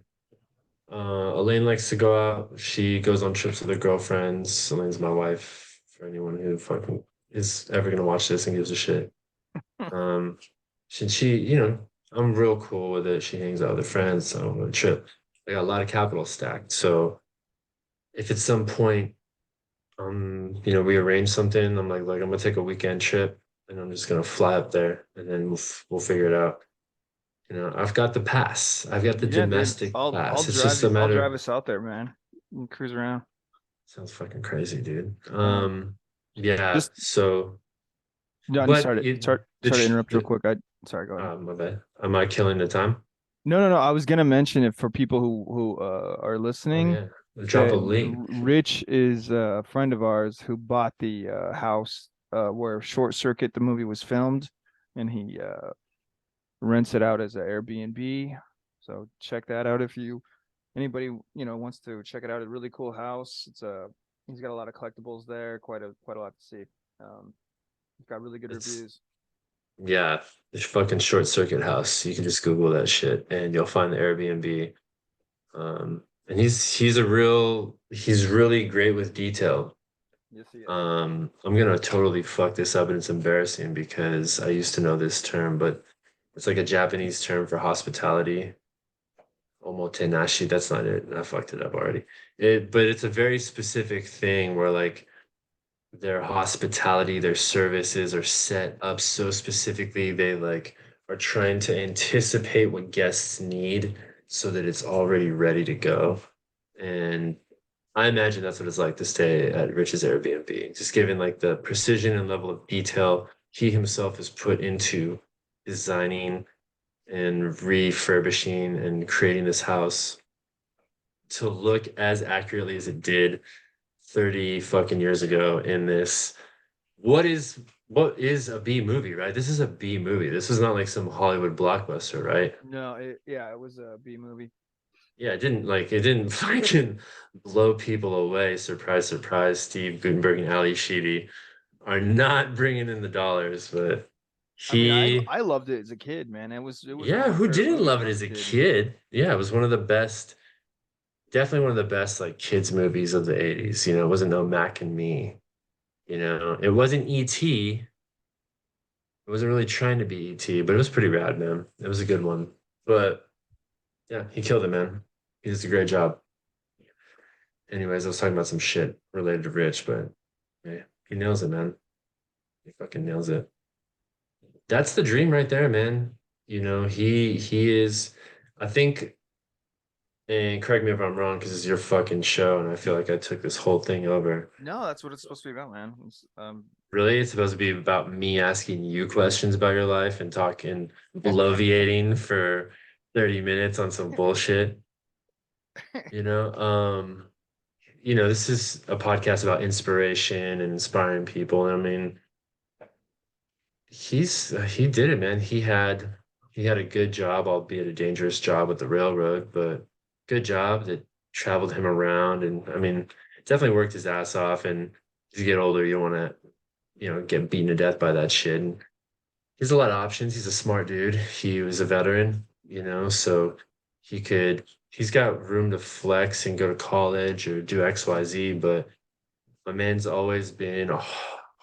Elaine likes to go out. She goes on trips with her girlfriends. Elaine's my wife for anyone who fucking is ever gonna watch this and gives a shit. Um she, I'm real cool with it. She hangs out with her friends, so on a trip. I got a lot of capital stacked. So if at some point we arrange something. I'm gonna take a weekend trip and I'm just gonna fly up there and then we'll figure it out. I've got the pass. I've got the yeah, dude, domestic I'll pass. It's drive just a you. I'll matter drive of us out there, man. And cruise around. sounds fucking crazy, dude. Um, Yeah. just So, no, but you the sorry to ch- interrupt real the quick. I sorry, go ahead. my bad. Am I killing the time? No. I was gonna mention it for people who are Oh listening yeah. Drop a that link. Rich is a friend of ours who bought the house where Short Circuit the movie was filmed, and he rents it out as an Airbnb. So check that out if you anybody wants to check it out. A really cool house. He's got a lot of collectibles there. Quite a lot to see. He's got really good It's reviews. yeah. The fucking short circuit house. You can just Google that shit and you'll find the Airbnb. And he's really great with detail. Yes, he is. I'm gonna totally fuck this up and it's embarrassing because I used to know this term, but it's like a Japanese term for hospitality. Omotenashi, that's not it. I fucked it up already. But it's a very specific thing where like their hospitality, their services are set up so specifically they like are trying to anticipate what guests need so that it's already ready to go. And I imagine that's what it's like to stay at Rich's Airbnb, just given like the precision and level of detail he himself has put into designing and refurbishing and creating this house to look as accurately as it did 30 fucking years ago in this what is a B movie, right? This is a B movie. This is not like some Hollywood blockbuster, right? No, yeah, it was a B movie. Yeah, it didn't fucking blow people away. Surprise, surprise. Steve Gutenberg and Ali Sheedy are not bringing in the dollars, but I mean, he, I loved it as a kid, man. It was one of yeah, my who favorite didn't movies love when it I was as a a kid. kid? Yeah, it was one of the best, definitely one of the best like kids movies of the 80s. It wasn't no Mac and Me. It wasn't E.T. It wasn't really trying to be E.T., but it was pretty rad, man. It was a good one. But yeah, he killed it, man. He does a great job. Anyways, I was talking about some shit related to Rich, but yeah, he nails it, man. He fucking nails it. That's the dream right there, man. He is, I think, and correct me if I'm wrong, because it's your fucking show, and I feel like I took this whole thing over. No, that's what it's supposed to be about, man. Really? It's supposed to be about me asking you questions about your life and talking, bloviating for 30 minutes on some bullshit, you know? This is a podcast about inspiration and inspiring people. And I mean, he did it, man. He had a good job, albeit a dangerous job with the railroad, but good job that traveled him around. And I mean, definitely worked his ass off. And as you get older, you don't want to, get beaten to death by that shit. And he has a lot of options. He's a smart dude. He was a veteran, so he's got room to flex and go to college or do XYZ, but my man's always been a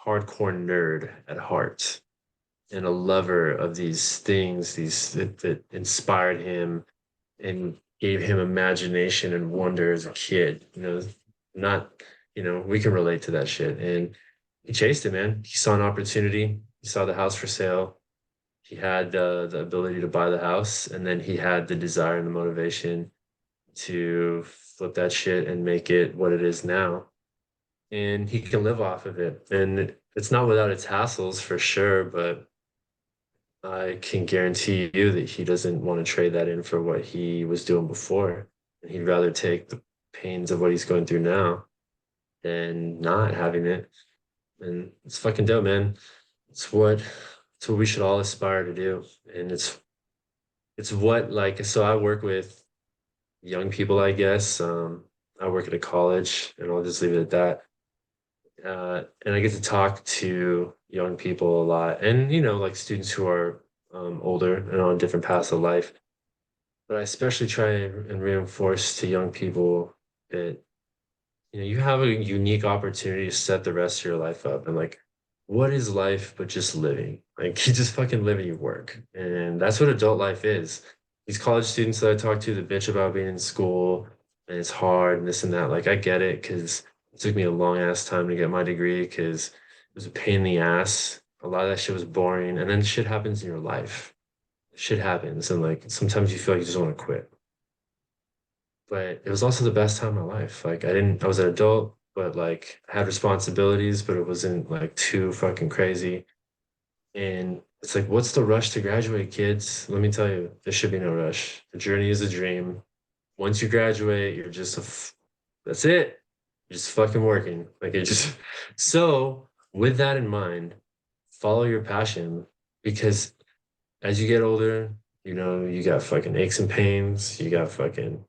hardcore nerd at heart and a lover of these things, these that inspired him and gave him imagination and wonder as a kid. Not, we can relate to that shit. And he chased it, man. He saw an opportunity. He saw the house for sale. He had the ability to buy the house, and then he had the desire and the motivation to flip that shit and make it what it is now. And he can live off of it. And it's not without its hassles for sure, but I can guarantee you that he doesn't want to trade that in for what he was doing before. And he'd rather take the pains of what he's going through now than not having it. And it's fucking dope, man. It's what we should all aspire to do. And it's what, like, so I work with young people, I guess. I work at a college, and I'll just leave it at that. And I get to talk to young people a lot, and like students who are older and on different paths of life. But I especially try and reinforce to young people that you have a unique opportunity to set the rest of your life up. And like, what is life but just living? Like, you just fucking live and you work, and that's what adult life is. These college students that I talk to, that bitch about being in school and it's hard and this and that. Like, I get it, because it took me a long ass time to get my degree because it was a pain in the ass. A lot of that shit was boring. And then shit happens in your life. Shit happens. And like sometimes you feel like you just want to quit. But it was also the best time of my life. Like, I was an adult, but like I had responsibilities, but it wasn't like too fucking crazy. And it's like, what's the rush to graduate, kids? Let me tell you, there should be no rush. The journey is a dream. Once you graduate, you're just that's it. Just fucking working. Like, it just so with that in mind, follow your passion, because as you get older, you got fucking aches and pains, you got fucking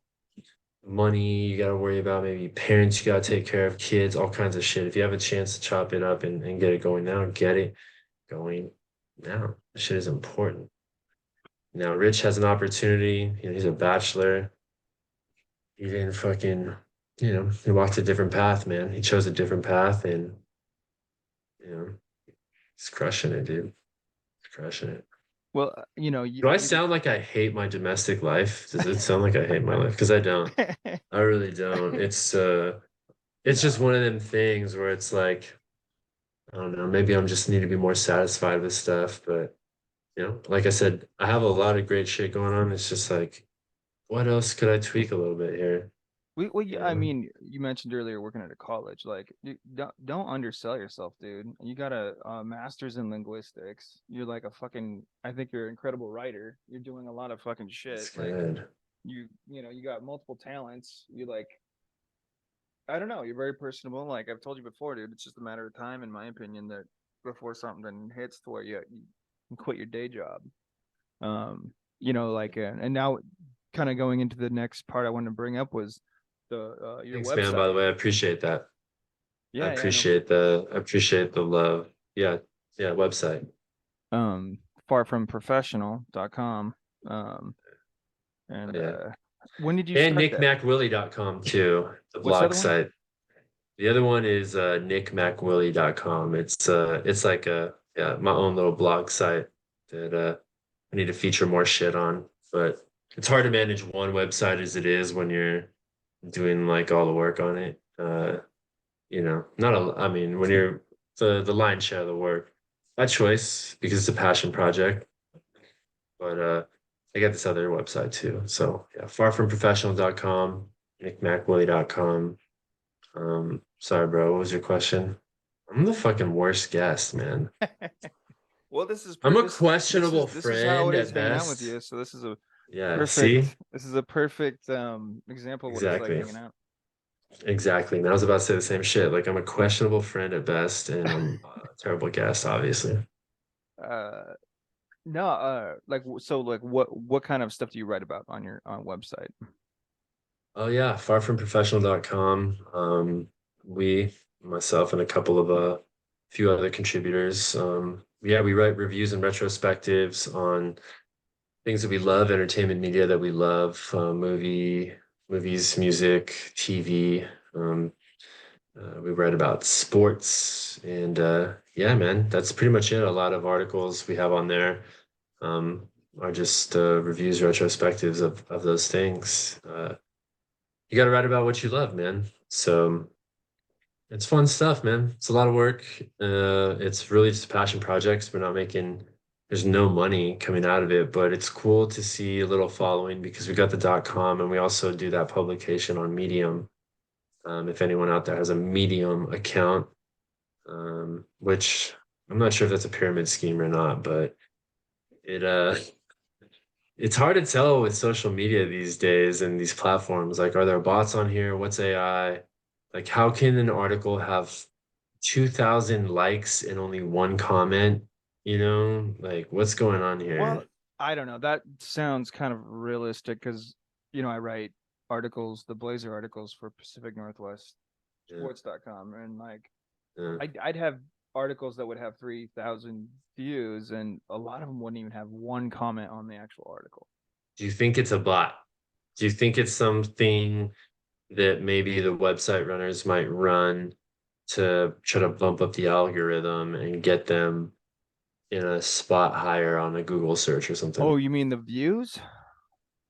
money, you gotta worry about, maybe parents you gotta take care of, kids, all kinds of shit. If you have a chance to chop it up and get it going now, get it going now. This shit is important. Now Rich has an opportunity, he's a bachelor. He didn't fucking he walked a different path, man. He chose a different path, and he's crushing it, dude. He's crushing it. Well, Do I sound like I hate my domestic life? Does it sound like I hate my life? Because I don't. I really don't. It's just one of them things where it's like, I don't know, maybe I'm just need to be more satisfied with stuff. But like I said, I have a lot of great shit going on. It's just like, what else could I tweak a little bit here? Yeah, I mean, you mentioned earlier working at a college. Like, don't undersell yourself, dude. You got a master's in linguistics. You're like a fucking. I think you're an incredible writer. You're doing a lot of fucking shit. That's Like, good. you got multiple talents. You like, I don't know. You're very personable. Like I've told you before, dude. It's just a matter of time, in my opinion, that before something hits to where you can quit your day job. Like, and now, kind of going into the next part I wanted to bring up was your Thanks, man. By website. the way, I appreciate that. Yeah, no. I appreciate the love. Yeah, yeah, website. Farfromprofessional.com. And Yeah. when did you And start that? nickmacwillie.com too, the What's the blog other one? site. The other one is nickmacwillie.com. It's like my own little blog site that I need to feature more shit on. But it's hard to manage one website as it is when you're doing like all the work on it. Not a I mean, when you're the lion's share of the work by choice, because it's a passion project. But I got this other website too. So yeah, farfromprofessional.com, nickmacwillie.com. Sorry, bro. What was your question? I'm the fucking worst guest, man. Well, this is I'm a this questionable is how friend it is at hanging out with best. you. So Yeah, see? this is a perfect example of what it's like Exactly. hanging out. Exactly. And I was about to say the same shit. Like I'm a questionable friend at best, and I'm a terrible guest, obviously. Uh no, like so like what kind of stuff do you write about on your on website? Oh yeah, farfromprofessional.com. We, myself, and a couple of few other contributors. Yeah, we write reviews and retrospectives on things that we love, entertainment media that we love, movies, music, TV. Um, we write about sports, and yeah, man, that's pretty much it. A lot of articles we have on there um, are just reviews, retrospectives of those things. You got to write about what you love, man. So it's fun stuff, man. It's a lot of work. It's really just passion projects. We're not making, there's no money coming out of it, but it's cool to see a little following because we got the .com and we also do that publication on Medium. If anyone out there has a Medium account, which I'm not sure if that's a pyramid scheme or not, but it it's hard to tell with social media these days and these platforms. Like, are there bots on here? What's AI? Like, how can an article have 2,000 likes and only one comment? You know, like, what's going on Well, here? I don't know. That sounds kind of realistic because I write articles, the Blazer articles for Pacific Northwest Yeah, Sports.com, and like yeah. I'd have articles that would have 3,000 views, and a lot of them wouldn't even have one comment on the actual article. Do you think it's a bot? Do you think it's something that maybe the website runners might run to try to bump up the algorithm and get them in a spot higher on a Google search or Oh, something? you mean the views?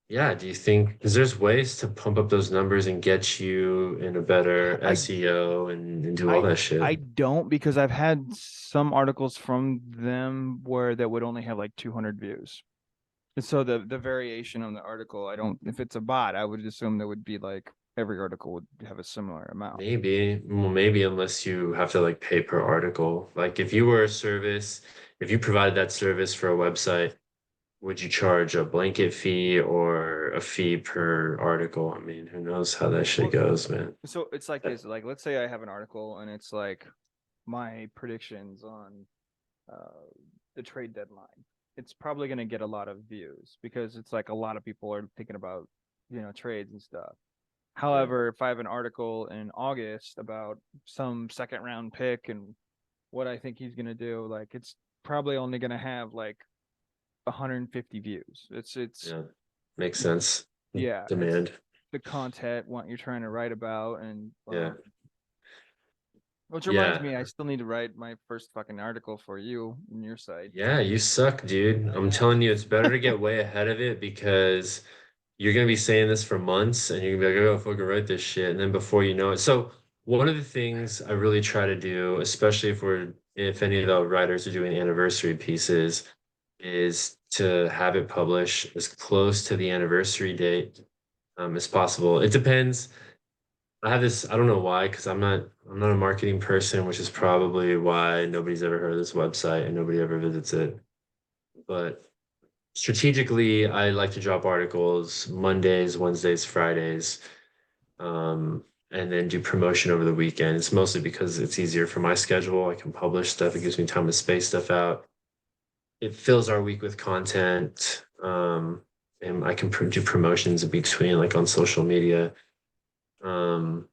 Yeah, do you think because there's ways to pump up those numbers and get you in a better I SEO and do all I that I shit? don't because I've had some articles from them where that would only have like 200 views. And so the variation on the article, I don't if it's a bot, I would assume that would be like every article would have a similar amount. Maybe, well, maybe unless you have to like pay per article. Like if you were a service, if you provided that service for a website, would you charge a blanket fee or a fee per article? I mean, who knows how that shit Well, goes, man. so it's like this. Like let's say I have an article and it's like my predictions on uh, the trade deadline. It's probably going to get a lot of views because it's like a lot of people are thinking about trades and stuff. Yeah. However, if I have an article in August about some second round pick and what I think he's going to do, like it's probably only going to have like 150 views. It's Yeah. Makes sense. yeah, it's Demand. the content what you're trying to write about, and Yeah. which reminds Yeah. me, I still need to write my first fucking article for you in your site. Yeah, you suck, dude. I I'm know. telling you, it's better to get way ahead of it because you're gonna be saying this for months and you're gonna be like, oh, fucking write this shit. And then before you know it. So one of the things I really try to do, especially if any of the writers are doing anniversary pieces, is to have it publish as close to the anniversary date as possible. It depends. I have this, I don't know why, because I'm not a marketing person, which is probably why nobody's ever heard of this website and nobody ever visits it. But strategically, I like to drop articles Mondays, Wednesdays, Fridays, and then do promotion over the weekends, mostly because it's easier for my schedule. I can publish stuff, it gives me time to space stuff out. It fills our week with content. And I can do promotions in between, like on social media. Um,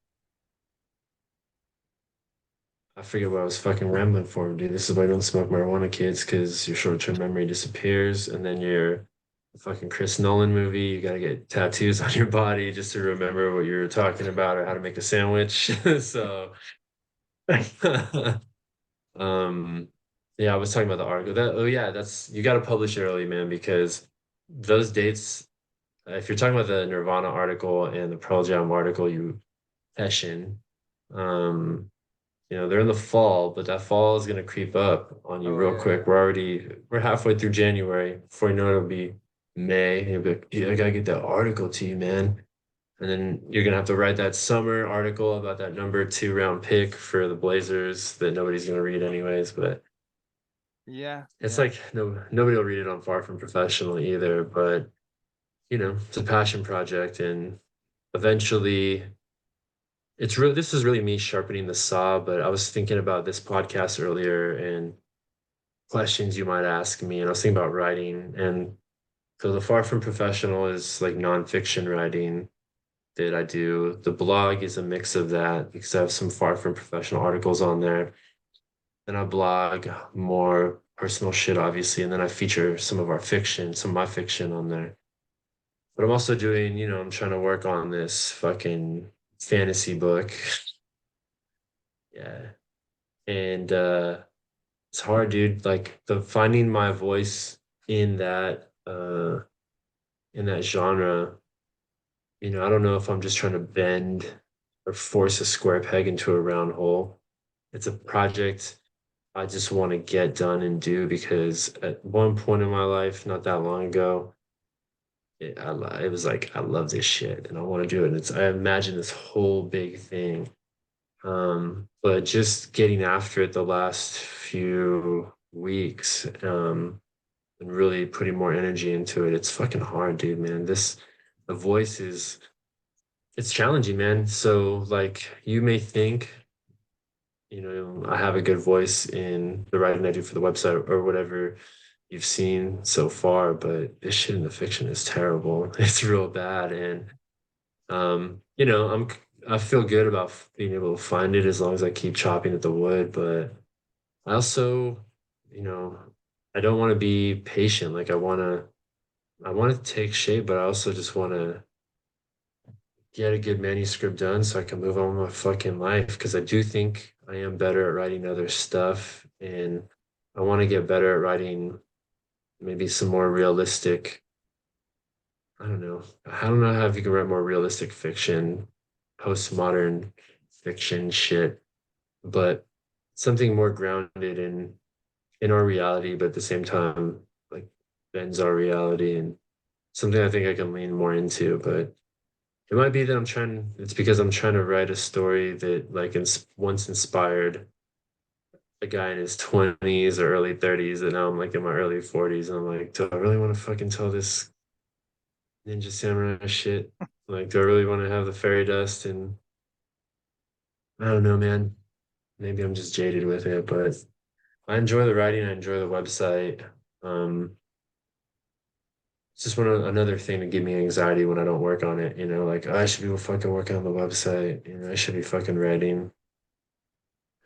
I forget what I was fucking rambling for, dude. This is why I don't smoke marijuana, kids, because your short-term memory disappears, and then you're the fucking Chris Nolan movie. You gotta get tattoos on your body just to remember what you were talking about or how to make a sandwich. So, um, yeah, I was talking about the article. Oh yeah, that's you gotta publish it early, man, because those dates. If you're talking about the Nirvana article and the Pearl Jam article, you Hessian. Um, they're in the fall, but that fall is gonna creep up on you Oh real yeah. quick. We're halfway through January. Before you know it, it'll be May. And you'll be like, dude, I gotta get that article to you, man. And then you're gonna have to write that summer article about that number 2 round pick for the Blazers that nobody's gonna read anyways. But Yeah, it's yeah. like nobody will read it on Far From Professional either. But it's a passion project, and eventually it's really this is really me sharpening the saw. But I was thinking about this podcast earlier and questions you might ask me, and I was thinking about writing. And so the Far From Professional is like nonfiction writing that I do. The blog is a mix of that because I have some Far From Professional articles on there. Then I blog more personal shit, obviously, and then I feature some of my fiction on there. But I'm also doing, I'm trying to work on this fucking fantasy book. Yeah. And it's hard, dude. Like the finding my voice in that genre. I don't know if I'm just trying to bend or force a square peg into a round hole. It's a project I just want to get done and do because at one point in my life, not that long ago, it was like I love this shit and I want to do it. And I imagine this whole big thing. But just getting after it the last few weeks, and really putting more energy into it. It's fucking hard, dude, man. The voice is it's challenging, man. So like you may think, I have a good voice in the writing I do for the website or whatever you've seen so far, but this shit in the fiction is terrible. It's real bad. And I feel good about being able to find it as long as I keep chopping at the wood, but I also, you know, I don't want to be patient. Like I want to take shape, but I also just want to get a good manuscript done so I can move on with my fucking life. Because I do think I am better at writing other stuff, and I want to get better at writing maybe some more realistic. I don't know. I don't know how if you can write more realistic fiction, postmodern fiction shit, but something more grounded in our reality, but at the same time, like bends our reality and something I think I can lean more into. But it might be that it's because I'm trying to write a story that like once inspired a guy in his 20s or early 30s, and now I'm like in my early 40s, and I'm like, do I really want to fucking tell this Ninja Samurai shit? Like, do I really want to have the fairy dust? And I don't know, man. Maybe I'm just jaded with it, but I enjoy the writing. I enjoy the website. Um, it's just another thing to give me anxiety when I don't work on it. Like I should be fucking working on the website. I should be fucking writing.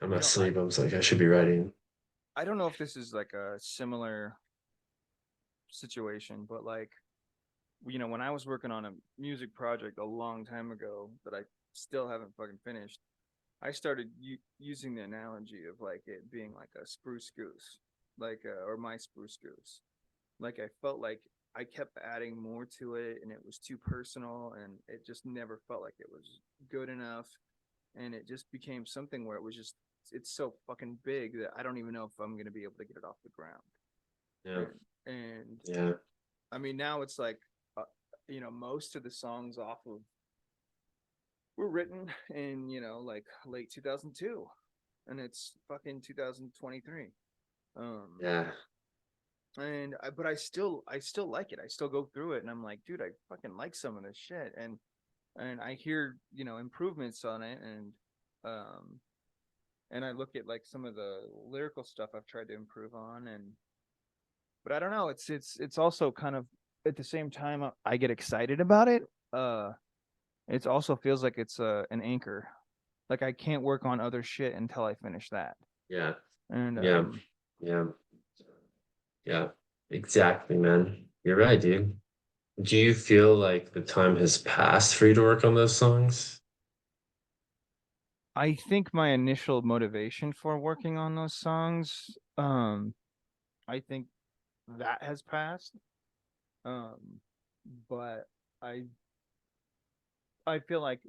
I'm You not know, asleep. I'm just like I should be writing. I don't know if this is like a similar situation, but like, when I was working on a music project a long time ago that I still haven't fucking finished, I started using the analogy of like it being like a spruce goose, like or my spruce goose. Like I felt like I kept adding more to it, and it was too personal, and it just never felt like it was good enough, and it just became something where it's so fucking big that I don't even know if I'm gonna be able to get it off the ground. Yeah, And yeah, I mean now it's like, most of the songs off of were written in like late 2002, and it's fucking 2023. um yeah, but I still like it. I still go through it, and I'm like, dude, I fucking like some of this shit, and I hear improvements on it, um and I look at like some of the lyrical stuff I've tried to improve on, but I don't know, it's also kind of at the same time I get excited about it. It also feels like it's an anchor. Like I can't work on other shit until I finish that. yeah, And yeah, yeah, yeah. Exactly, man. You're right, dude. Do you feel like the time has passed for you to work on those songs? I think my initial motivation for working on those songs, I think that has passed. Um, but I I feel like,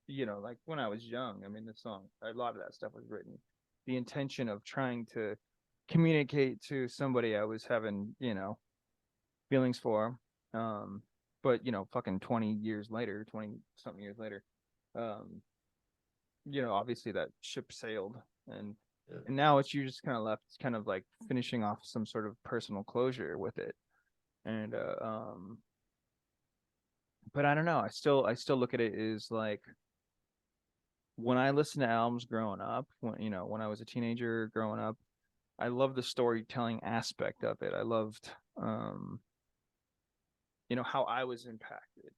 like when I was young, I mean, the song, a lot of that stuff was written. The intention of trying to communicate to somebody I was having, feelings for. Um, but fucking 20 years later, 20 something years later, um, obviously that ship sailed, and Yeah. and now it's you just kind of left, kind of like finishing off some sort of personal closure with it, and but I don't know. I still look at it as like when I listened to albums growing up, when I was a teenager growing up, I loved the storytelling aspect of it. I loved um, how I was impacted.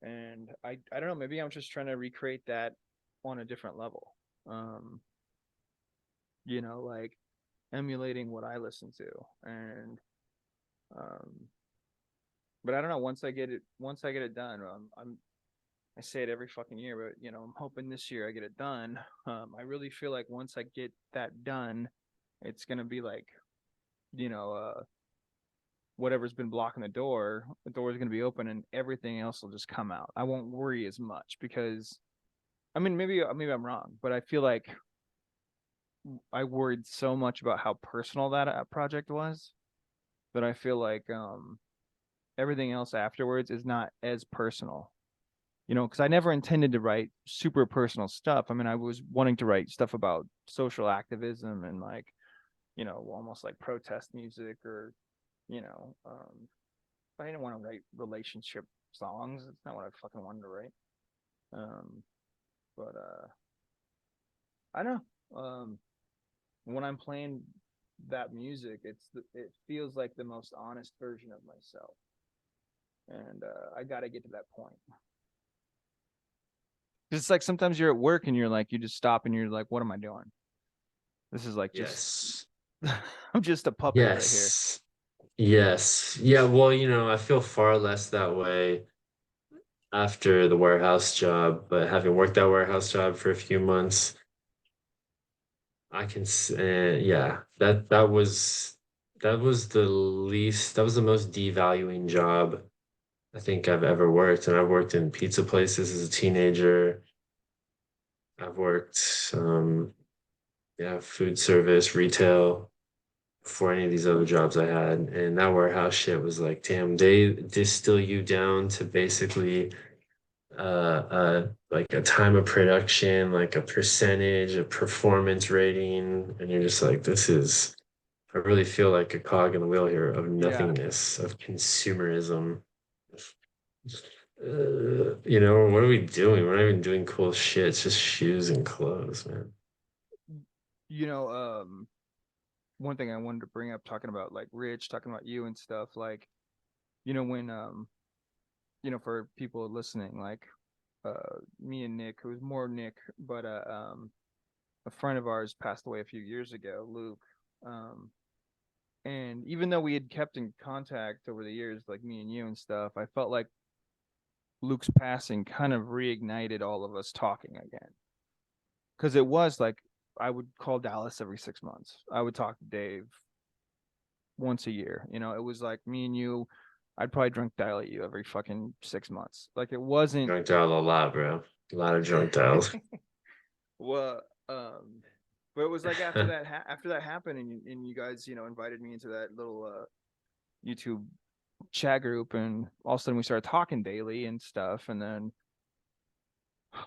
And I don't know, maybe I'm just trying to recreate that on a different level. Um, like emulating what I listen to. And um but I don't know, once I get it done, I say it every fucking year, but I'm hoping this year I get it done. I really feel like once I get that done, it's gonna be like, you know, whatever's been blocking the door is gonna be open, and everything else will just come out. I won't worry as much because, I mean, maybe I'm wrong, but I feel like I worried so much about how personal that project was that I feel like everything else afterwards is not as personal. Because I never intended to write super personal stuff. I mean, I was wanting to write stuff about social activism and like, almost like protest music, or, you know, um, I didn't want to write relationship songs. It's not what I fucking wanted to write. Um, but I don't know. When I'm playing that music, it feels like the most honest version of myself, and I got to get to that point. It's like sometimes you're at work and you just stop and you're like, what am I doing? This is like just Yes. I'm just a puppet right here. Yes. Yes. Yeah, well, I feel far less that way after the warehouse job, but having worked that warehouse job for a few months, yeah, that was the most devaluing job I think I've ever worked. And I've worked in pizza places as a teenager. I've worked, yeah, food service, retail before any of these other jobs I had. And that warehouse shit was like, damn, they distill you down to basically like a time of production, like a percentage, a performance rating, and you're just like, I really feel like a cog in the wheel here of Yeah. nothingness, of consumerism. What are we doing? We're not even doing cool shit. It's just shoes and clothes, man. You know, one thing I wanted to bring up, talking about like Rich, talking about you and stuff, like, when for people listening, like me and Nick, who was more Nick, but a friend of ours passed away a few years ago, Luke. Um, and even though we had kept in contact over the years, like me and you and stuff, I felt like Luke's passing kind of reignited all of us talking again. Because it was like I would call Dallas every 6 months. I would talk to Dave once a year. It was like me and you. I'd probably drunk dial at you every fucking 6 months. Like it wasn't. Drunk dial a lot, bro. A lot of drunk dials. Well, but it was like after that happened, and you guys invited me into that little YouTube chat group, and all of a sudden we started talking daily and stuff, and then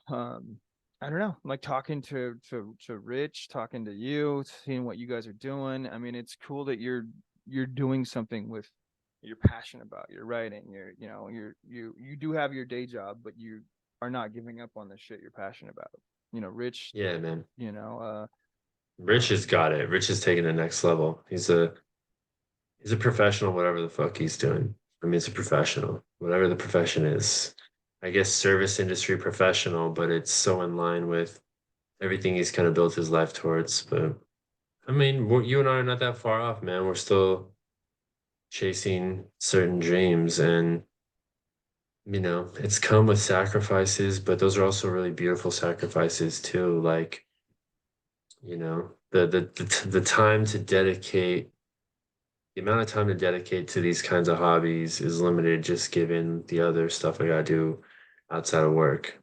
um I don't know, like talking to Rich, talking to you, seeing what you guys are doing. I mean, it's cool that you're doing something with you're passionate about. You're writing. You do have your day job, but you are not giving up on the shit you're passionate about. Rich. Yeah, man. You know, Rich has got it. Rich is taking the next level. He's a professional, whatever the fuck he's doing. I mean, it's a professional, whatever the profession is. I guess service industry professional, but it's so in line with everything he's kind of built his life towards. But I mean, you and I are not that far off, man. We're still chasing certain dreams, and it's come with sacrifices, but those are also really beautiful sacrifices too. Like, the time to dedicate the amount of time to dedicate to these kinds of hobbies is limited, just given the other stuff I gotta do outside of work.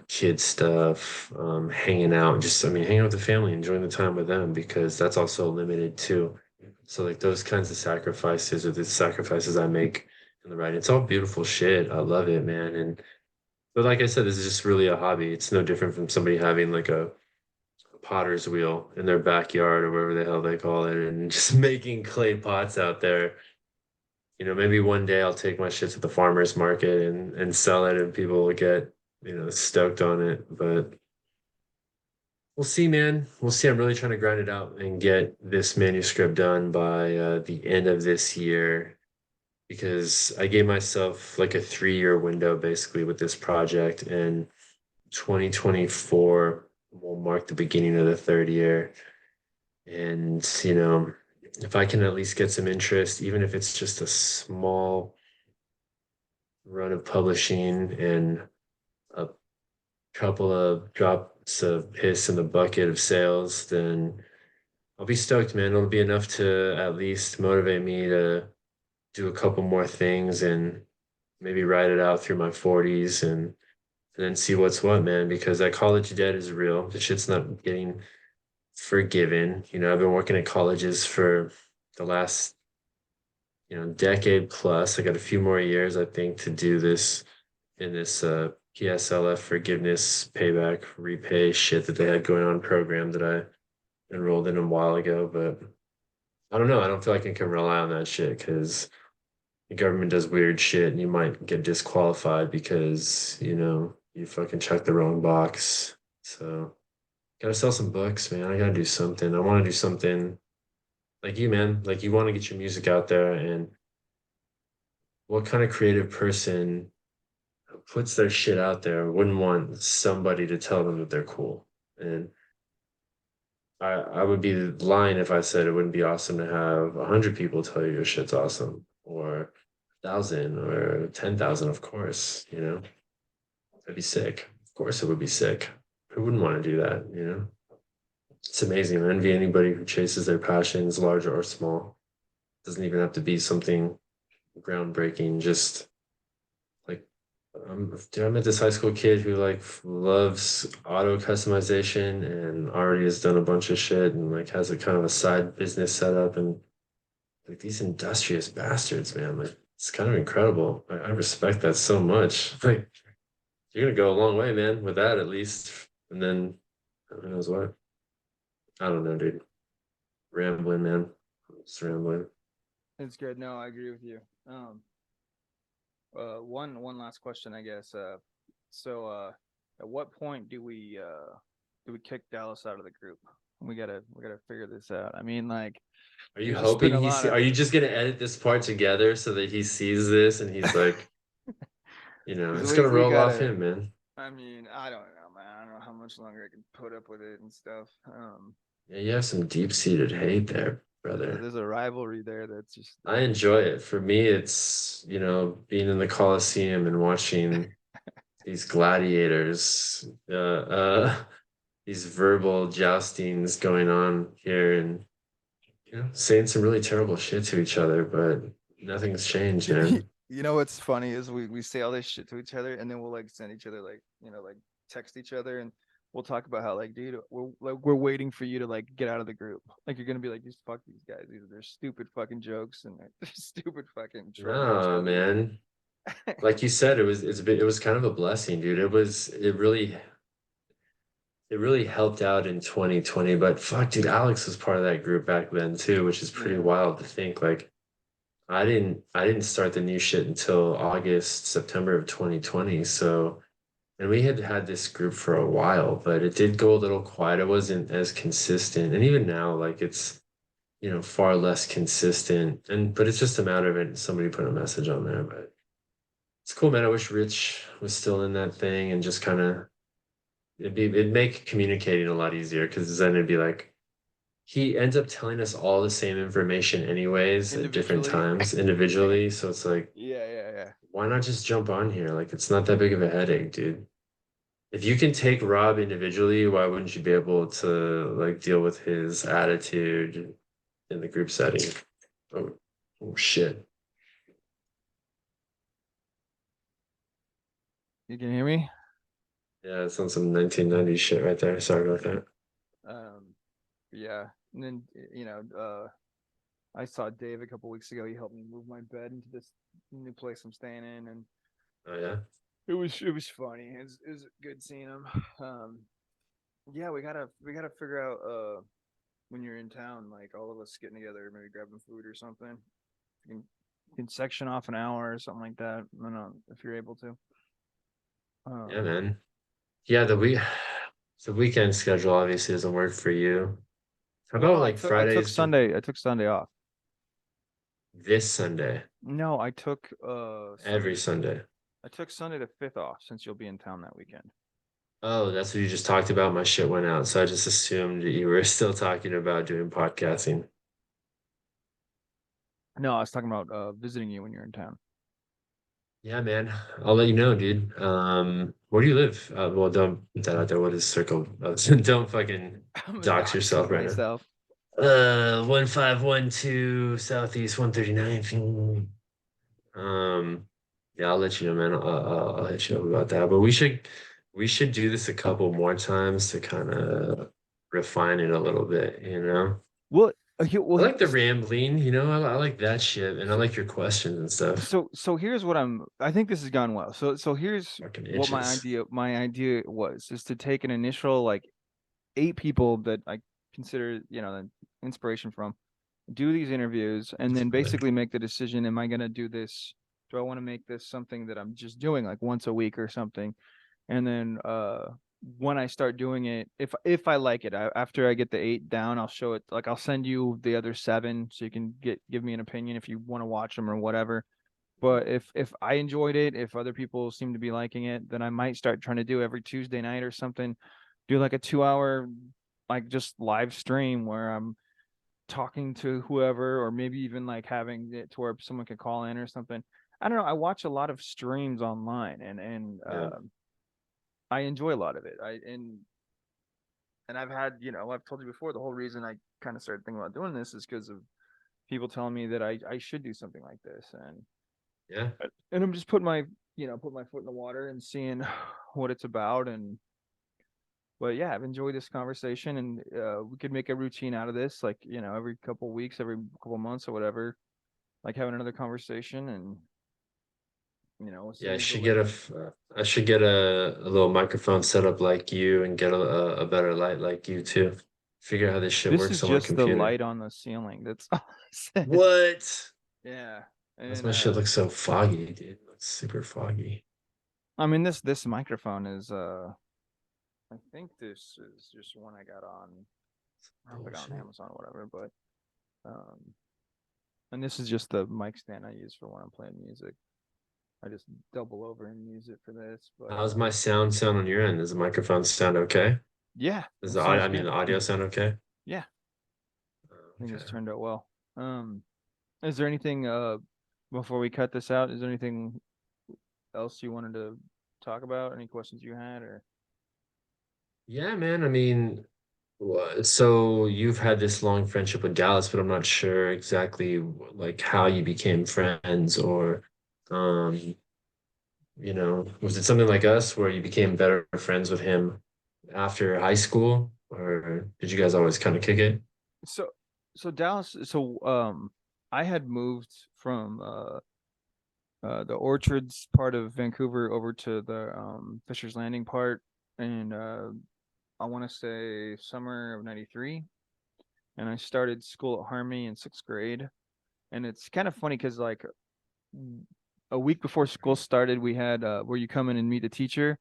Kid stuff, hanging out, just, I mean, hanging out with the family, enjoying the time with them, because that's also limited too. So like those kinds of sacrifices are the sacrifices I make in the writing. It's all beautiful shit. I love it, man. And but like I said, this is just really a hobby. It's no different from somebody having like a potter's wheel in their backyard or whatever the hell they call it, and just making clay pots out there. Maybe one day I'll take my shit to the farmer's market and sell it, and people will get, stoked on it. But we'll see, man. We'll see. I'm really trying to grind it out and get this manuscript done by the end of this year because I gave myself like a 3-year window basically with this project, and 2024 will mark the beginning of the third year. And, if I can at least get some interest, even if it's just a small run of publishing and a couple of drops of piss in the bucket of sales, then I'll be stoked, man. It'll be enough to at least motivate me to do a couple more things and maybe ride it out through my 40s and then see what's what, man, because that college debt is real. The shit's not getting forgiven. I've been working at colleges for the last, decade plus. I got a few more years, I think, to do this in this PSLF forgiveness, payback, repay shit that they had going on program that I enrolled in a while ago. But I don't know. I don't feel like I can rely on that shit because the government does weird shit and you might get disqualified because, you fucking checked the wrong box. So gotta sell some books, man. I gotta do something. I want to do something like you, man. Like you want to get your music out there, and what kind of creative person puts their shit out there wouldn't want somebody to tell them that they're cool? And I would be lying if I said it wouldn't be awesome to have 100 people tell you your shit's awesome, or 1,000 or 10,000, of course, that'd be sick. Of course it would be sick. Who wouldn't want to do that? It's amazing. I envy anybody who chases their passions, large or small. Doesn't even have to be something groundbreaking. Just like, dude, I met this high school kid who like loves auto customization and already has done a bunch of shit and like has a kind of a side business set up, and like these industrious bastards, man. Like it's kind of incredible. I respect that so much. Like you're gonna go a long way, man, with that at least. And then who knows what? I don't know, dude. Rambling, man. Just rambling. It's good. No, I agree with you. One last question, I guess. At what point do we kick Dallas out of the group? We gotta figure this out. I mean, like, Are you there's just been hoping a lot are of. you just gonna edit this part together so that he sees this and he's like, Because it's we gonna we roll off gotta. him, man. I mean, I don't know, man. I don't know how much longer I can put up with it and stuff. Yeah, you have some deep-seated hate there, brother. There's a rivalry there that's just I like. enjoy it. For me, it's, being in the Coliseum and watching these gladiators, these verbal joustings going on here and, saying some really terrible shit to each other, but nothing's changed, man. You know what's funny is we say all this shit to each other and then we'll like send each other like like text each other and we'll talk about how like dude we're waiting for you to like get out of the group, like you're gonna be like just fuck these guys, they're stupid fucking jokes and they're stupid fucking trolling each No, other. man. Like you said, it was kind of a blessing, dude. It really helped out in 2020. But fuck, dude, Alex was part of that group back then too, which is pretty Yeah, wild to think. Like I didn't start the new shit until August, September of 2020. So, and we had had this group for a while, but it did go a little quiet. It wasn't as consistent. And even now, like it's, far less consistent. But it's just a matter of it, somebody put a message on there. But it's cool, man. I wish Rich was still in that thing and just kind of it'd make communicating a lot easier because then it'd be like he ends up telling us all the same information anyways at different individually. times individually. So it's like, Yeah. why not just jump on here? Like it's not that big of a headache, dude. If you can take Rob individually, why wouldn't you be able to like deal with his attitude in the group setting? Oh, oh shit. You can hear me. Yeah, it's on some 1990s shit right there. Sorry about that. um yeah, and then I saw Dave a couple weeks ago. He helped me move my bed into this new place I'm staying in, and Oh yeah. it was funny. It was good seeing him. Um, yeah, we gotta figure out when you're in town, like all of us getting together, maybe grabbing food or something. You can section off an hour or something like that. I don't know if you're able to. Yeah, Um, man. Yeah, the weekend schedule obviously doesn't work for you. How well, about no, like Fridays, I took Sunday off. this Sunday, No, I took every Sunday. Sunday? I took Sunday the 5th off since you'll be in town that weekend. Oh, that's what you just talked about. My shit went out, so I just assumed that you were still talking about doing podcasting. No, I was talking about visiting you when you're in town. Yeah, man. I'll let you know, dude. Where do you live? Well, don't put that out there. What is circle? Don't fucking I'm dox doxing yourself right now. myself. 1512 Southeast 139. Um, yeah, I'll let you know, man. I'll hit you up about that. But we should do this a couple more times to kind of refine it a little bit, you know? Well, I like the rambling, you know, I like that shit, and I like your questions and stuff. so here's what I think this has gone well. So here's Fucking what itches. my idea was is to take an initial like 8 people that I consider, the inspiration from, do these interviews, and then basically make the decision, am I going to do this? Do I want to make this something that I'm just doing like once a week or something? And then when I start doing it, if I like it, after I get the 8 down, I'll show it, like I'll send you the other 7 so you can give me an opinion if you want to watch them or whatever. But if I enjoyed it, if other people seem to be liking it, then I might start trying to do every Tuesday night or something, do like a 2 hour like just live stream where I'm talking to whoever, or maybe even like having it to where someone could call in or something. I don't know. I watch a lot of streams online, Yeah. I enjoy a lot of it. And I've had, I've told you before, the whole reason I kind of started thinking about doing this is because of people telling me that I should do something like this, Yeah. and I'm just putting my put my foot in the water and seeing what it's about. And but yeah, I've enjoyed this conversation, and we could make a routine out of this, like every couple of weeks, every couple of months or whatever, like having another conversation, and we'll see Yeah, I where we go should with get that. I should get a little microphone set up like you and get a better light like you too. Figure out how this shit This works is on my just the computer. light on the ceiling. That's all I said. What? Yeah. That's And my shit looks so foggy, dude. It looks super foggy. I mean, this microphone is I think this is just one I got on, I don't know if I got on Bullshit. Amazon or whatever, but um and this is just the mic stand I use for when I'm playing music. I just double over and use it for this, but How's my sound on your end? Does the microphone sound okay? yeah, Does it the audio, sounds I mean good. the audio sound okay? Yeah, I think Okay. it's turned out well. Um, is there anything before we cut this out? Is there anything else you wanted to talk about? Any questions you had, or Yeah, man. I mean, so you've had this long friendship with Dallas, but I'm not sure exactly like how you became friends or um was it something like us where you became better friends with him after high school, or did you guys always kind of kick it? so Dallas? I had moved from the Orchards part of Vancouver over to the Fisher's Landing part, and I want to say summer of '93, and I started school at Harmony in 6th grade. And it's kind of funny because like a week before school started, we had where you come in and meet the teacher.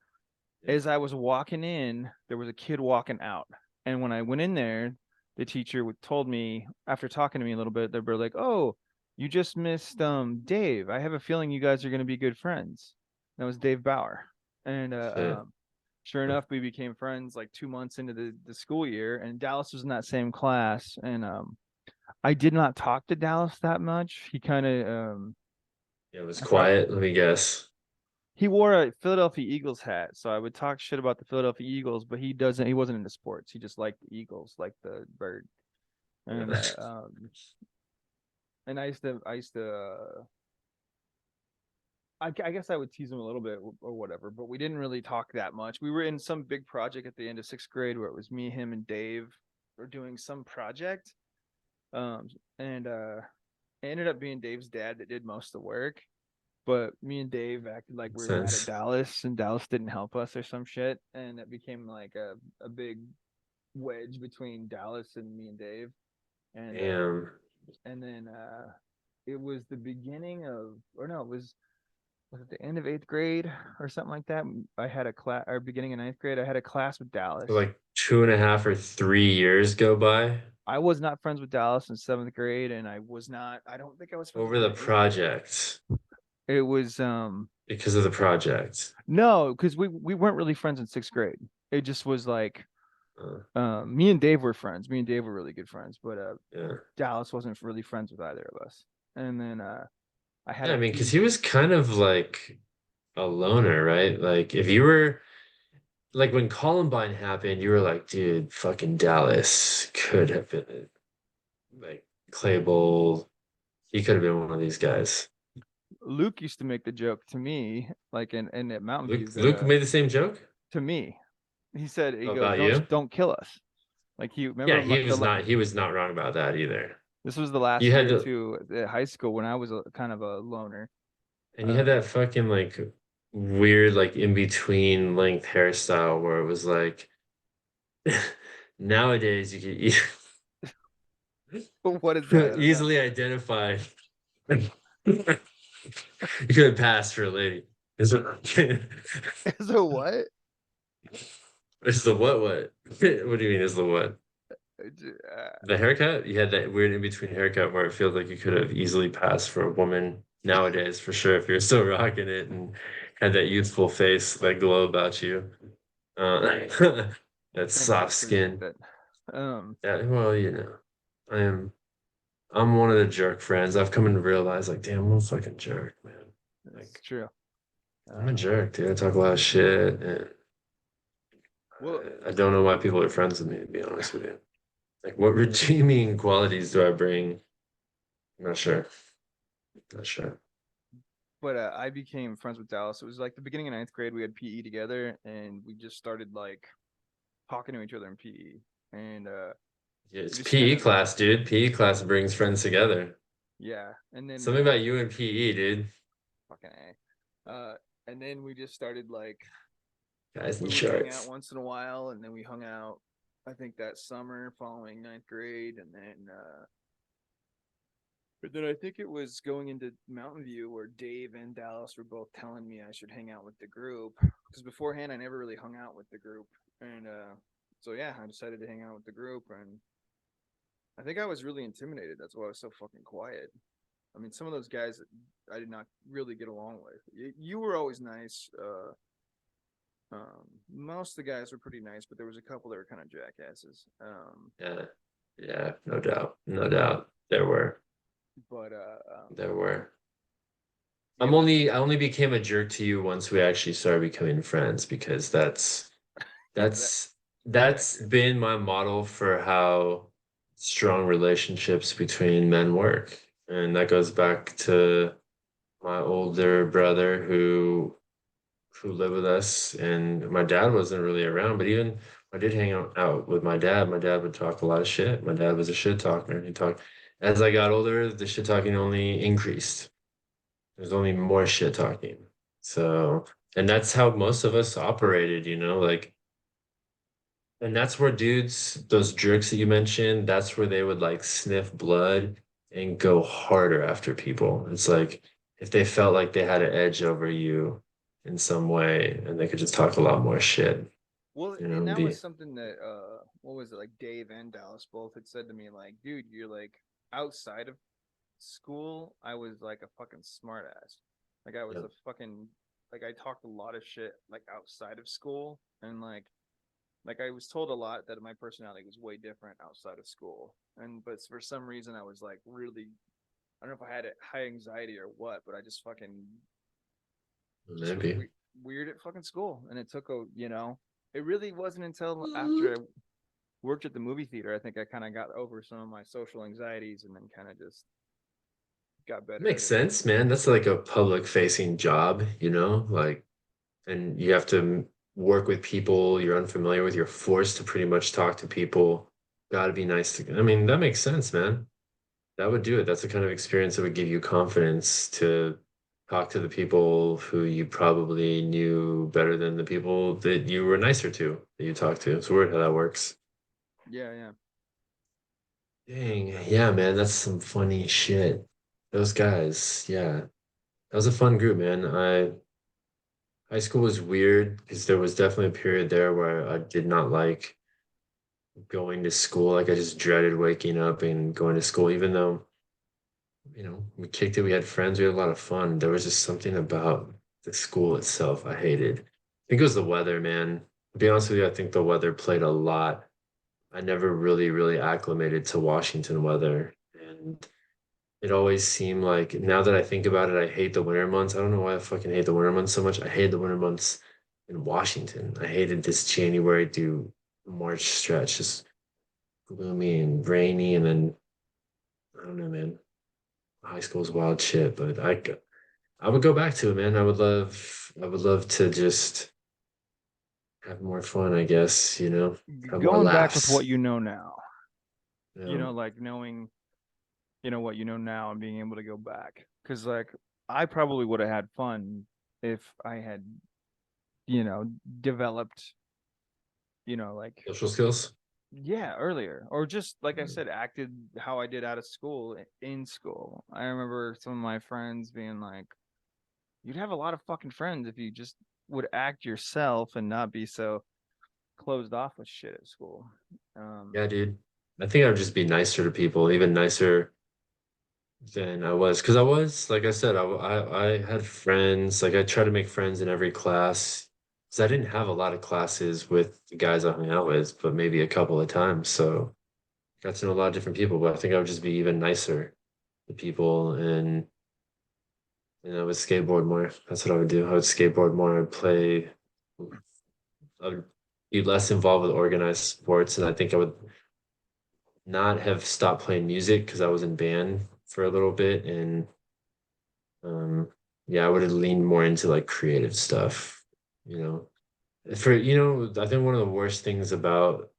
Yeah. As I was walking in, there was a kid walking out, and when I went in there, the teacher told me, after talking to me a little bit, they were like, "Oh, you just missed Dave. I have a feeling you guys are going to be good friends." That was Dave Bauer, and Shit. sure enough, we became friends like 2 months into the school year. And Dallas was in that same class, and I did not talk to Dallas that much. He kind of It was if I quiet, let me guess. he wore a Philadelphia Eagles hat, so I would talk shit about the Philadelphia Eagles, but he wasn't into sports. He just liked the Eagles, like the bird. And Yeah. I used to I guess I would tease him a little bit or whatever, but we didn't really talk that much. We were in some big project at the end of 6th grade where it was me, him, and Dave were doing some project, Um, and it ended up being Dave's dad that did most of the work. But me and Dave acted like we Makes were mad at sense. Dallas, and Dallas didn't help us or some shit, and it became like a big wedge between Dallas and me and Dave, and Damn. then it was the beginning of, or no, it was it the end of eighth grade or something like that. I had a class, or beginning of ninth grade. I had a class with So Dallas. like 2.5 or 3 years go by I was not friends with Dallas in seventh grade, and I was not. I don't think I was friends with over him the in eighth grade. project It was because of the project. no, because we weren't really friends in sixth grade. It just was like Uh, me and Dave were friends. Me and Dave were really good friends, but yeah. Dallas wasn't really friends with either of us. And then I had Yeah, a I mean, because P. he was kind of like a loner, right? Like if you were like when Columbine happened, you were like, dude, fucking Dallas could have been like Claybowl. He could have been one of these guys. Luke used to make the joke to me, like in at Mountain View, that Luke made the same joke to me, he said, he goes, about you. don't kill us. Like he Yeah, remember he was not wrong about that either. this was the You last had year to, too at high school when I was kind of a loner. and you had Um, that fucking like weird like in between length hairstyle where it was like nowadays you but what is that? can I don't know. easily identify. You could have passed for a lady. Is it? So what? Is the what? What do you mean? Is the what? Uh, The haircut? You had that weird in between haircut where it feels like you could have easily passed for a woman nowadays, for sure, if you're still rocking it and had that youthful face, that glow about you. Uh, that Thank you, soft appreciate skin. that. Um, Yeah, well, I am. I'm one of the jerk friends. I've come to realize, like, damn, I'm a fucking jerk, man. it's Like, true. I'm a Uh, jerk, dude. I talk a lot of shit, and well, I don't know why people are friends with me, to be honest with you. Like, what redeeming qualities do I bring? I'm not sure. Not sure. but I became friends with Dallas. It was like the beginning of ninth grade. We had PE together, and we just started like talking to each other in PE, and Yeah, we it's just kind PE of class, dude. PE class brings friends together. yeah, and then Something about you and PE, dude. fucking a, and then we just started like Guys in we would hang out shorts. once in a while, and then we hung out. I think that summer following ninth grade, and then but then I think it was going into Mountain View where Dave and Dallas were both telling me I should hang out with the group because beforehand I never really hung out with the group, and so yeah, I decided to hang out with the group, and I think I was really intimidated. That's why I was so fucking quiet. I mean, some of those guys I did not really get along with. You were always nice. Most of the guys were pretty nice, but there was a couple that were kind of jackasses. Yeah, yeah, no doubt, no doubt. There were, But there were. yeah, but I only became a jerk to you once we actually started becoming friends because that, that's that's that's accurate. been my model for how strong relationships between men work. And that goes back to my older brother who lived with us, and my dad wasn't really around, but even when I did hang out with my dad would talk a lot of shit. My dad was a shit talker. He talked as I got older, the shit talking only increased. There's only more shit talking. So, and that's how most of us operated, like, and that's where dudes, those jerks that you mentioned, that's where they would like sniff blood and go harder after people. It's like if they felt like they had an edge over you in some way and they could just talk a lot more shit, Well, and and that was be, something that what was it, like Dave and Dallas both had said to me, like, dude, you're like outside of school, I was like a fucking smartass. Like I was yeah, a fucking like I talked a lot of shit like outside of school, and like I was told a lot that my personality was way different outside of school. And but for some reason I was like really, I don't know if I had high anxiety or what, but I just fucking just was maybe. weird at fucking school, and it took a it really wasn't until after I worked at the movie theater I think I kind of got over some of my social anxieties, and then kind of just got better Makes at it. sense, man. That's like a public facing job, like, and you have to work with people you're unfamiliar with. You're forced to pretty much talk to people. Got to be nice to, I mean, that makes sense, man. that would do it. That's the kind of experience that would give you confidence to talk to the people who you probably knew better than the people that you were nicer to that you talked to. It's weird how that works. Yeah, yeah. Dang, yeah, man, that's some funny shit. Those guys, yeah. That was a fun group, man. High school was weird because there was definitely a period there where I did not like going to school. Like I just dreaded waking up and going to school, even though, we kicked it, we had friends, we had a lot of fun. There was just something about the school itself I hated. I think it was the weather, man. To be honest with you, I think the weather played a lot. I never really, really acclimated to Washington weather. And it always seemed like now that I think about it, I hate the winter months. I don't know why I fucking hate the winter months so much. I hate the winter months in Washington. I hated this January to March stretch, just gloomy and rainy. And then I don't know, man. High school's wild shit, but I would go back to it, man. I would love to just have more fun, I guess, have more Going back with what laughs. you know now, Yeah. like knowing, what you know now and being able to go back. Cause like I probably would have had fun if I had, you know, developed, like Social skills. yeah, earlier. Or just like I Mm. said, acted how I did out of school in school. I remember some of my friends being like, you'd have a lot of fucking friends if you just would act yourself and not be so closed off with shit at school. Yeah, dude. I think I would just be nicer to people, even nicer than I was. Because I was, like I said, I had friends. Like I tried to make friends in every class. Because I didn't have a lot of classes with the guys I hung out with, but maybe a couple of times. So got to know a lot of different people. But I think I would just be even nicer to people and I would skateboard more. That's what I would do. I would skateboard more. I would be less involved with organized sports, and I think I would not have stopped playing music because I was in band for a little bit, and um, yeah, I would have leaned more into like creative stuff. You I think one of the worst things about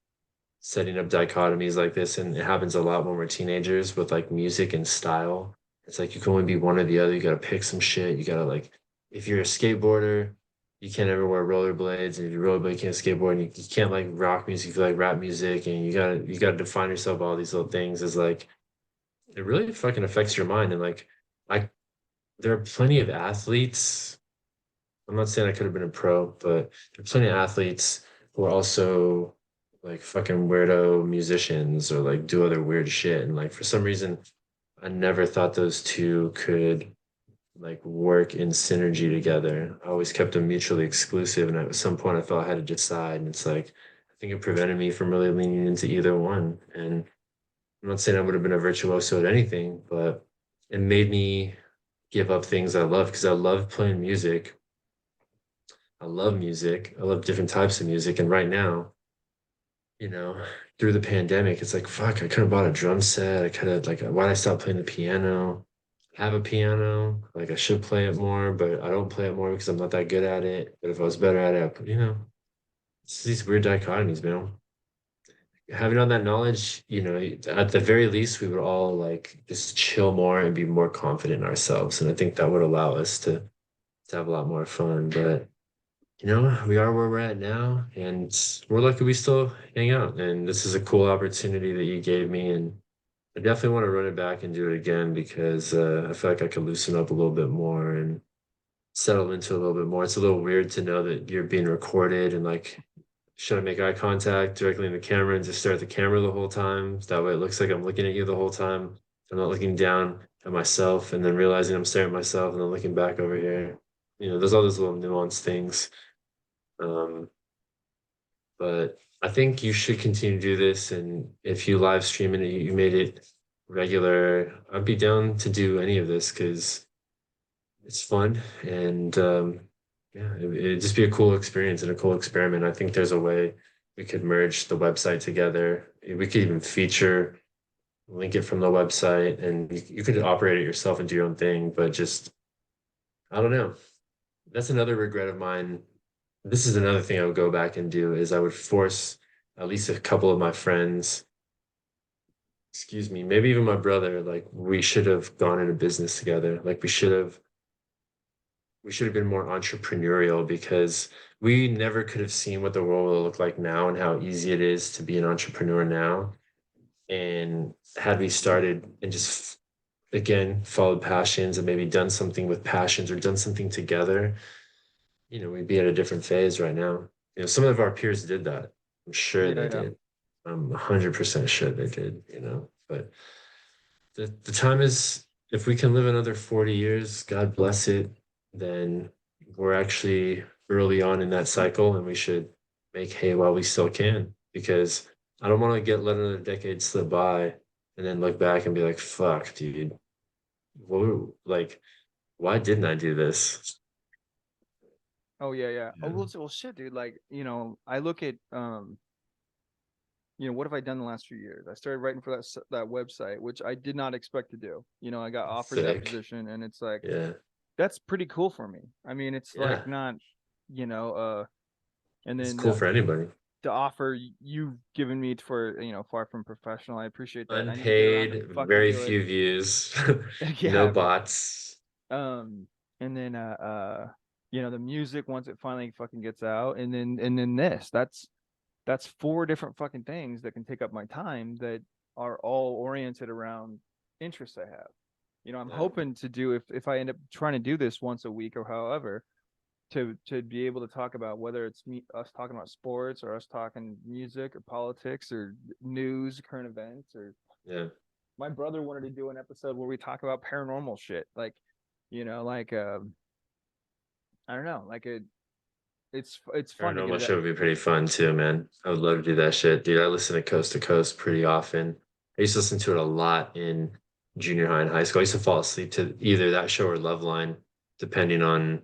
setting up dichotomies like this, and it happens a lot when we're teenagers with like music and style. It's like you can only be one or the other. You gotta pick some shit. You gotta like, if you're a skateboarder, you can't ever wear rollerblades, and if you rollerblade, you can't skateboard, and you can't like rock music, you feel like rap music, and you gotta define yourself by all these little things. Is like it really fucking affects your mind. And like I, there are plenty of athletes. I'm not saying I could have been a pro, but there are plenty of athletes who are also like fucking weirdo musicians or like do other weird shit. And like for some reason, I never thought those two could like work in synergy together. I always kept them mutually exclusive. And at some point, I felt I had to decide. And it's like, I think it prevented me from really leaning into either one. And I'm not saying I would have been a virtuoso at anything, but it made me give up things I love because I love playing music. I love music. I love different types of music. And right now, you know, through the pandemic, it's like, fuck, I could have bought a drum set. I could have, like, why'd I stop playing the piano? I have a piano. Like, I should play it more, but I don't play it more because I'm not that good at it. But if I was better at it, it's these weird dichotomies, man. Having all that knowledge, at the very least, we would all like just chill more and be more confident in ourselves. And I think that would allow us to have a lot more fun. But we are where we're at now, and we're lucky we still hang out. And this is a cool opportunity that you gave me, and I definitely want to run it back and do it again because I feel like I could loosen up a little bit more and settle into a little bit more. It's a little weird to know that you're being recorded and like, should I make eye contact directly in the camera and just stare at the camera the whole time? That way it looks like I'm looking at you the whole time. I'm not looking down at myself and then realizing I'm staring at myself and then looking back over here. There's all those little nuanced things. Um, but I think you should continue to do this. And if you live stream it, you made it regular, I'd be down to do any of this because it's fun. And yeah, it'd just be a cool experience and a cool experiment. I think there's a way we could merge the website together. We could even feature, link it from the website, and you could operate it yourself and do your own thing. But just, I don't know. That's another regret of mine. This is another thing I would go back and do is I would force at least a couple of my friends excuse me, maybe even my brother, like we should have gone into business together. Like we should have been more entrepreneurial because we never could have seen what the world will look like now and how easy it is to be an entrepreneur now. And had we started and just again followed passions and maybe done something with passions or done something together, we'd be at a different phase right now. Some of our peers did that. I'm sure Yeah, they yeah. did. I'm 100% sure they did, but the time is, if we can live another 40 years, God bless it, then we're actually early on in that cycle and we should make hay while we still can, because I don't want to let another decade slip by and then look back and be like, fuck, dude, like, why didn't I do this? Oh yeah, yeah. Oh Yeah. well, shit, dude. Like, I look at what have I done the last few years? I started writing for that website, which I did not expect to do. I got offered that Sick. position, and it's like Yeah. that's pretty cool for me. I mean, it's like Yeah. not, you know, and It's then cool for anybody. the offer you've given me for far from professional. I appreciate that. I need to get around to Unpaid, fucking very do it. few views, no Yeah, bots. um, and then the music once it finally fucking gets out, and then that's four different fucking things that can take up my time that are all oriented around interests I have. I'm Yeah. hoping to do, if I end up trying to do this once a week or however, to be able to talk about whether it's us talking about sports or us talking music or politics or news, current events, or Yeah. my brother wanted to do an episode where we talk about paranormal shit, like like I don't know, like it's fun to get Paranormal it. show would be pretty fun too, man. I would love to do that shit. Dude, I listen to Coast pretty often. I used to listen to it a lot in junior high and high school. I used to fall asleep to either that show or Loveline, depending on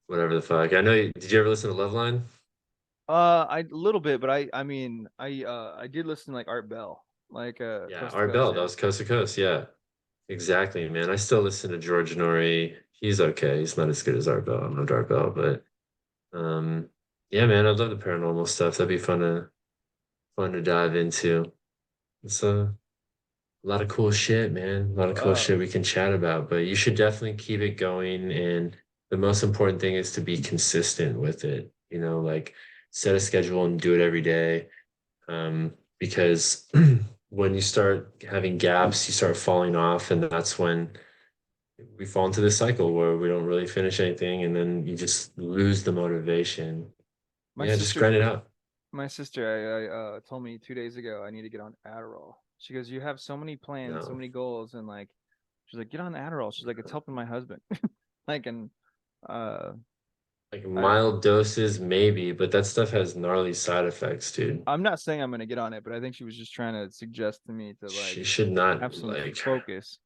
whatever the fuck. I know did you ever listen to Loveline? I a little bit, but I did listen to like Art Bell, like Yeah, Coast to Art Coast, Bell, that yeah. was Coast to Coast. Yeah, exactly, man. I still listen to George Norrie. He's okay. He's not as good as Art Bell. I'm not Art Bell, but um yeah, man, I love the paranormal stuff. That'd be fun to dive into. It's a lot of cool shit, man. A lot of cool Uh, shit we can chat about, but you should definitely keep it going. And the most important thing is to be consistent with it. Like set a schedule and do it every day. Because when you start having gaps, you start falling off, and that's when we fall into this cycle where we don't really finish anything, and then you just lose the motivation. my Yeah, just sister, grind it out. my sister, I told me 2 days ago I need to get on Adderall. She goes, "You have so many plans, so No. many goals, and like," she's like, "Get on the Adderall." She's like, "It's helping my husband." Like, and uh, Like I mild doses, maybe, but that stuff has gnarly side effects, dude. I'm not saying I'm gonna get on it, but I think she was just trying to suggest to me to like She should not have some like. focus.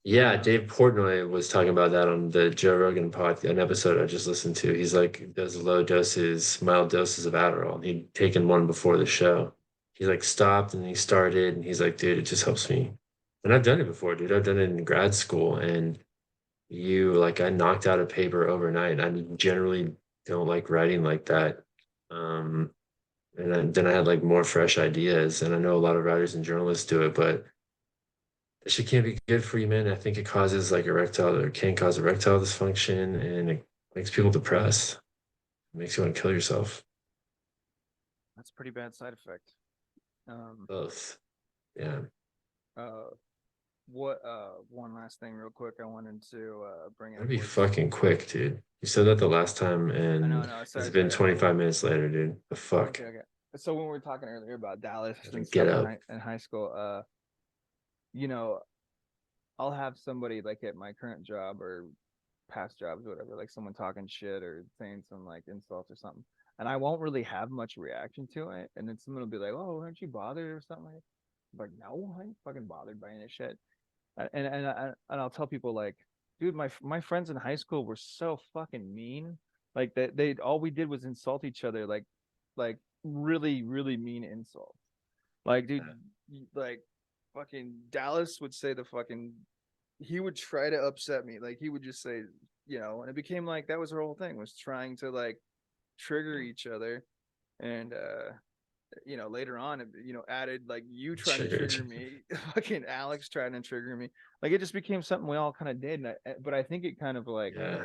Yeah, Uh, Dave Portnoy was talking about that on the Joe Rogan an episode I just listened to. He's like does low doses, mild doses of Adderall. And he'd taken one before the show. He like stopped and he started and he's like, dude, it just helps me. And I've done it before, dude. I've done it in grad school and I knocked out a paper overnight. I generally don't like writing like that. Um, then I had like more fresh ideas. And I know a lot of writers and journalists do it, but that shit can't be good for you, man. I think it causes like erectile or can cause erectile dysfunction and it makes people depressed. It makes you want to kill yourself. that's a pretty bad side effect. Um, Both. Yeah. uh, what one last thing real quick I wanted to bring That'd up be was fucking quick, dude. You said that the last time I know, and no, it's sorry, been sorry. 25 minutes later, dude. The fuck? Okay, okay. So when we were talking earlier about Dallas Gotta and get stuff in up. high school, you know, I'll have somebody like at my current job or past jobs or whatever, like someone talking shit or saying some like insults or something. And I won't really have much reaction to it. And then someone will be like, "Oh, aren't you bothered or something?" Like, no, I ain't fucking bothered by any shit. And I'll tell people like, dude, my friends in high school were so fucking mean. Like they all we did was insult each other, like really really mean insults. Like, dude, like fucking Dallas would say the fucking he would try to upset me. Like he would just say, and it became like that was her whole thing was trying to like trigger each other. And later on, added like you trying to Triggered. trigger me, fucking Alex trying to trigger me. Like it just became something we all kind of did. But I think it kind of like Yeah,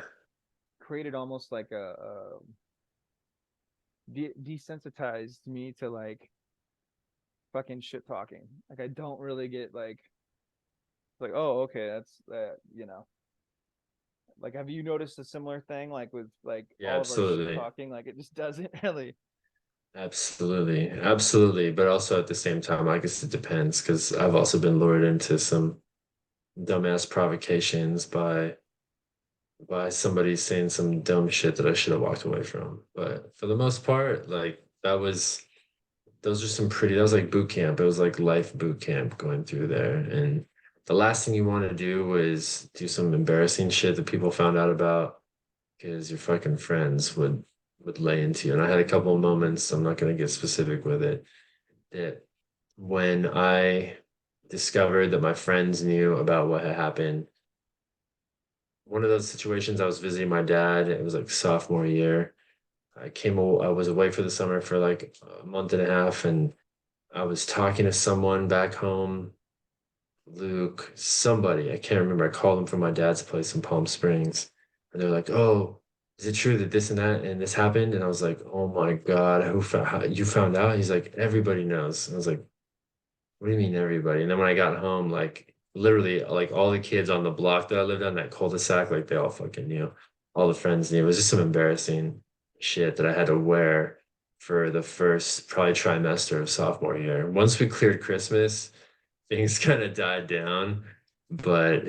created almost like a desensitized me to like fucking shit talking. Like I don't really get like, oh, okay, that's like, have you noticed a similar thing like with like yeah, all of our shit absolutely. talking? Like it just doesn't really. Absolutely. Absolutely. But also at the same time, I guess it depends because I've also been lured into some dumbass provocations by somebody saying some dumb shit that I should have walked away from. But for the most part, like those are some pretty, that was like boot camp. It was like life boot camp going through there. And the last thing you want to do was do some embarrassing shit that people found out about because your fucking friends would lay into you. And I had a couple of moments, I'm not going to get specific with it, that when I discovered that my friends knew about what had happened, one of those situations, I was visiting my dad. It was like sophomore year. I was away for the summer for like a month and a half, and I was talking to someone back home, Luke, somebody, I can't remember. I called them from my dad's place in Palm Springs, and they're like, "Oh, is it true that this and that and this happened?" And I was like, "Oh my God, you found out?" He's like, "Everybody knows." And I was like, "What do you mean everybody?" And then when I got home, like literally, like all the kids on the block that I lived on, that cul-de-sac, like they all fucking knew. All the friends knew. It was just some embarrassing shit that I had to wear for the first probably trimester of sophomore year. Once we cleared Christmas, things kind of died down, but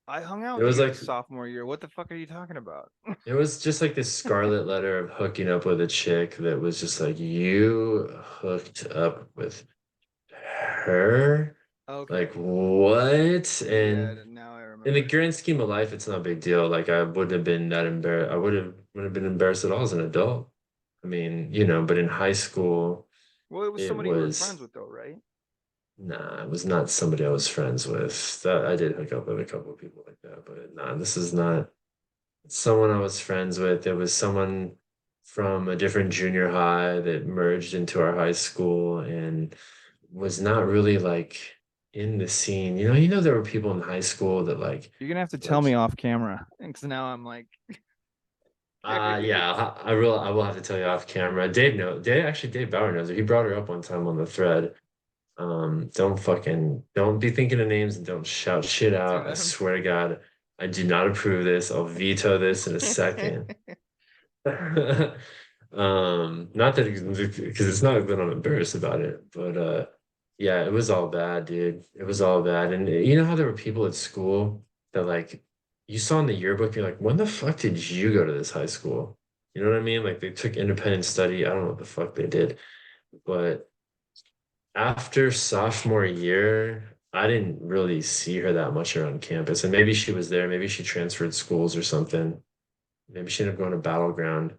I hung out it with you was like guys sophomore year. What the fuck are you talking about? it was just like this scarlet letter of hooking up with a chick that was just like you hooked up with her. Like Okay. what? Yeah, And now I in the remember. grand scheme of life, it's not a big deal. Like I wouldn't have been that embarrassed. I wouldn't have been embarrassed at all as an adult. I mean, but in high school, Well, it was it somebody you were was friends with though, right? nah, it was not somebody I was friends with. That I did hook up with a couple of people like that, but nah, this is not someone I was friends with. It was someone from a different junior high that merged into our high school and was not really like in the scene. There were people in high school that You're gonna have to tell like me off camera, because now I'm like curious. yeah, I will have to tell you off camera. Dave Bauer knows her. He brought her up one time on the thread. Don't be thinking of names and don't shout shit Dude, out. I swear to God, I do not approve this. I'll veto this in a second. Not that because it's not that I'm embarrassed about it, but yeah, it was all bad, dude. It was all bad. And you know how there were people at school that like you saw in the yearbook, you're like, when the fuck did you go to this high school? You know what I mean? Like they took independent study. I don't know what the fuck they did, but after sophomore year, I didn't really see her that much around campus. And maybe she was there, maybe she transferred schools or something. Maybe she ended up going to Battleground.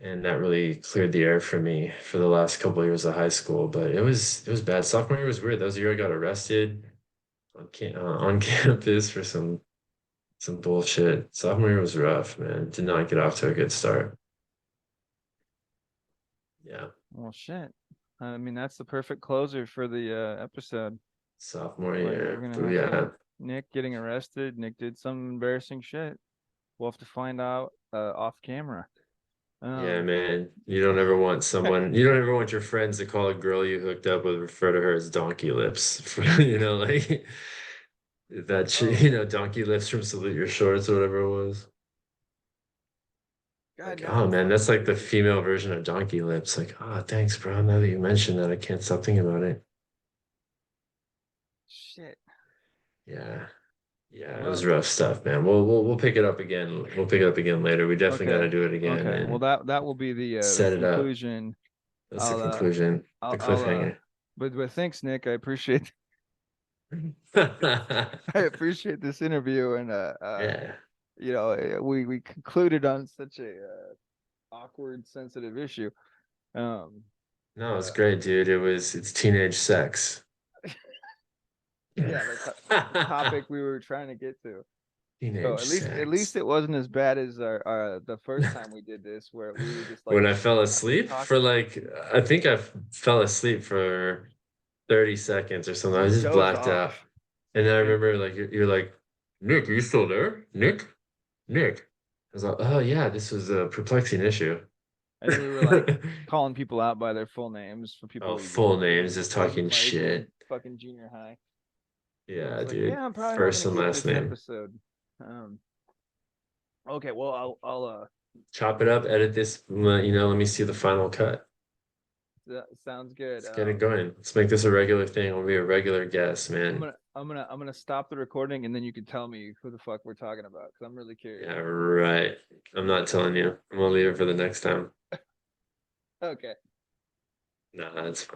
And that really cleared the air for me for the last couple of years of high school. But it was bad. Sophomore year was weird. That was the year I got arrested on campus for some bullshit. Sophomore year was rough, man. Did not get off to a good start. Yeah, Well, shit. I mean, that's the perfect closer for the episode. sophomore Like, we're year. gonna But have to. yeah, Nick getting arrested. Nick did some embarrassing shit. We'll have to find out off camera. yeah, Um, man. You don't ever want your friends to call a girl you hooked up with, refer to her as donkey lips. Like that shit, oh donkey lips from Salute Your Shorts or whatever it was. God, Like, now oh I'm man, fucking that's like the curious. female version of donkey lips. Like, oh, thanks, bro. Now that you mentioned that, I can't stop thinking about it. Shit. Yeah, yeah, it was Well, rough stuff, man. We'll pick it up again. We'll pick it up again later. We definitely got okay. to do it again Okay. Well, and that will be the set it up. conclusion. That's the I'll conclusion, the I'll cliffhanger. but thanks, Nick. I appreciate I appreciate this interview, and Yeah. we concluded on such a awkward, sensitive issue. Um, No, it's uh, great, dude. It's teenage sex. yeah, the topic we were trying to get to. So Teenage at sex. least it wasn't as bad as our the first time we did this, where we were just like When I fell asleep for talking. like, I think I fell asleep for 30 seconds or something. I You just dozed blacked out. off. And then I And remember like you're like, Nick, are you still there? Nick? Nick. I was like, oh yeah, this was a perplexing issue. and we were like calling people out by their full names for people Oh, we full names, knew, just like talking in shit. fucking junior high. I Yeah, was like, dude. yeah, I'm probably not First gonna and be in last this name. episode. Okay, well, I'll Chop it up, edit this, let me see the final cut. that sounds good. Let's get it going. Let's make this a regular thing. I'll be a regular guest, man. I'm gonna stop the recording and then you can tell me who the fuck we're talking about because I'm really curious. Yeah, right. I'm not telling you. I'm gonna leave it for the next time. Okay. No, that's fine.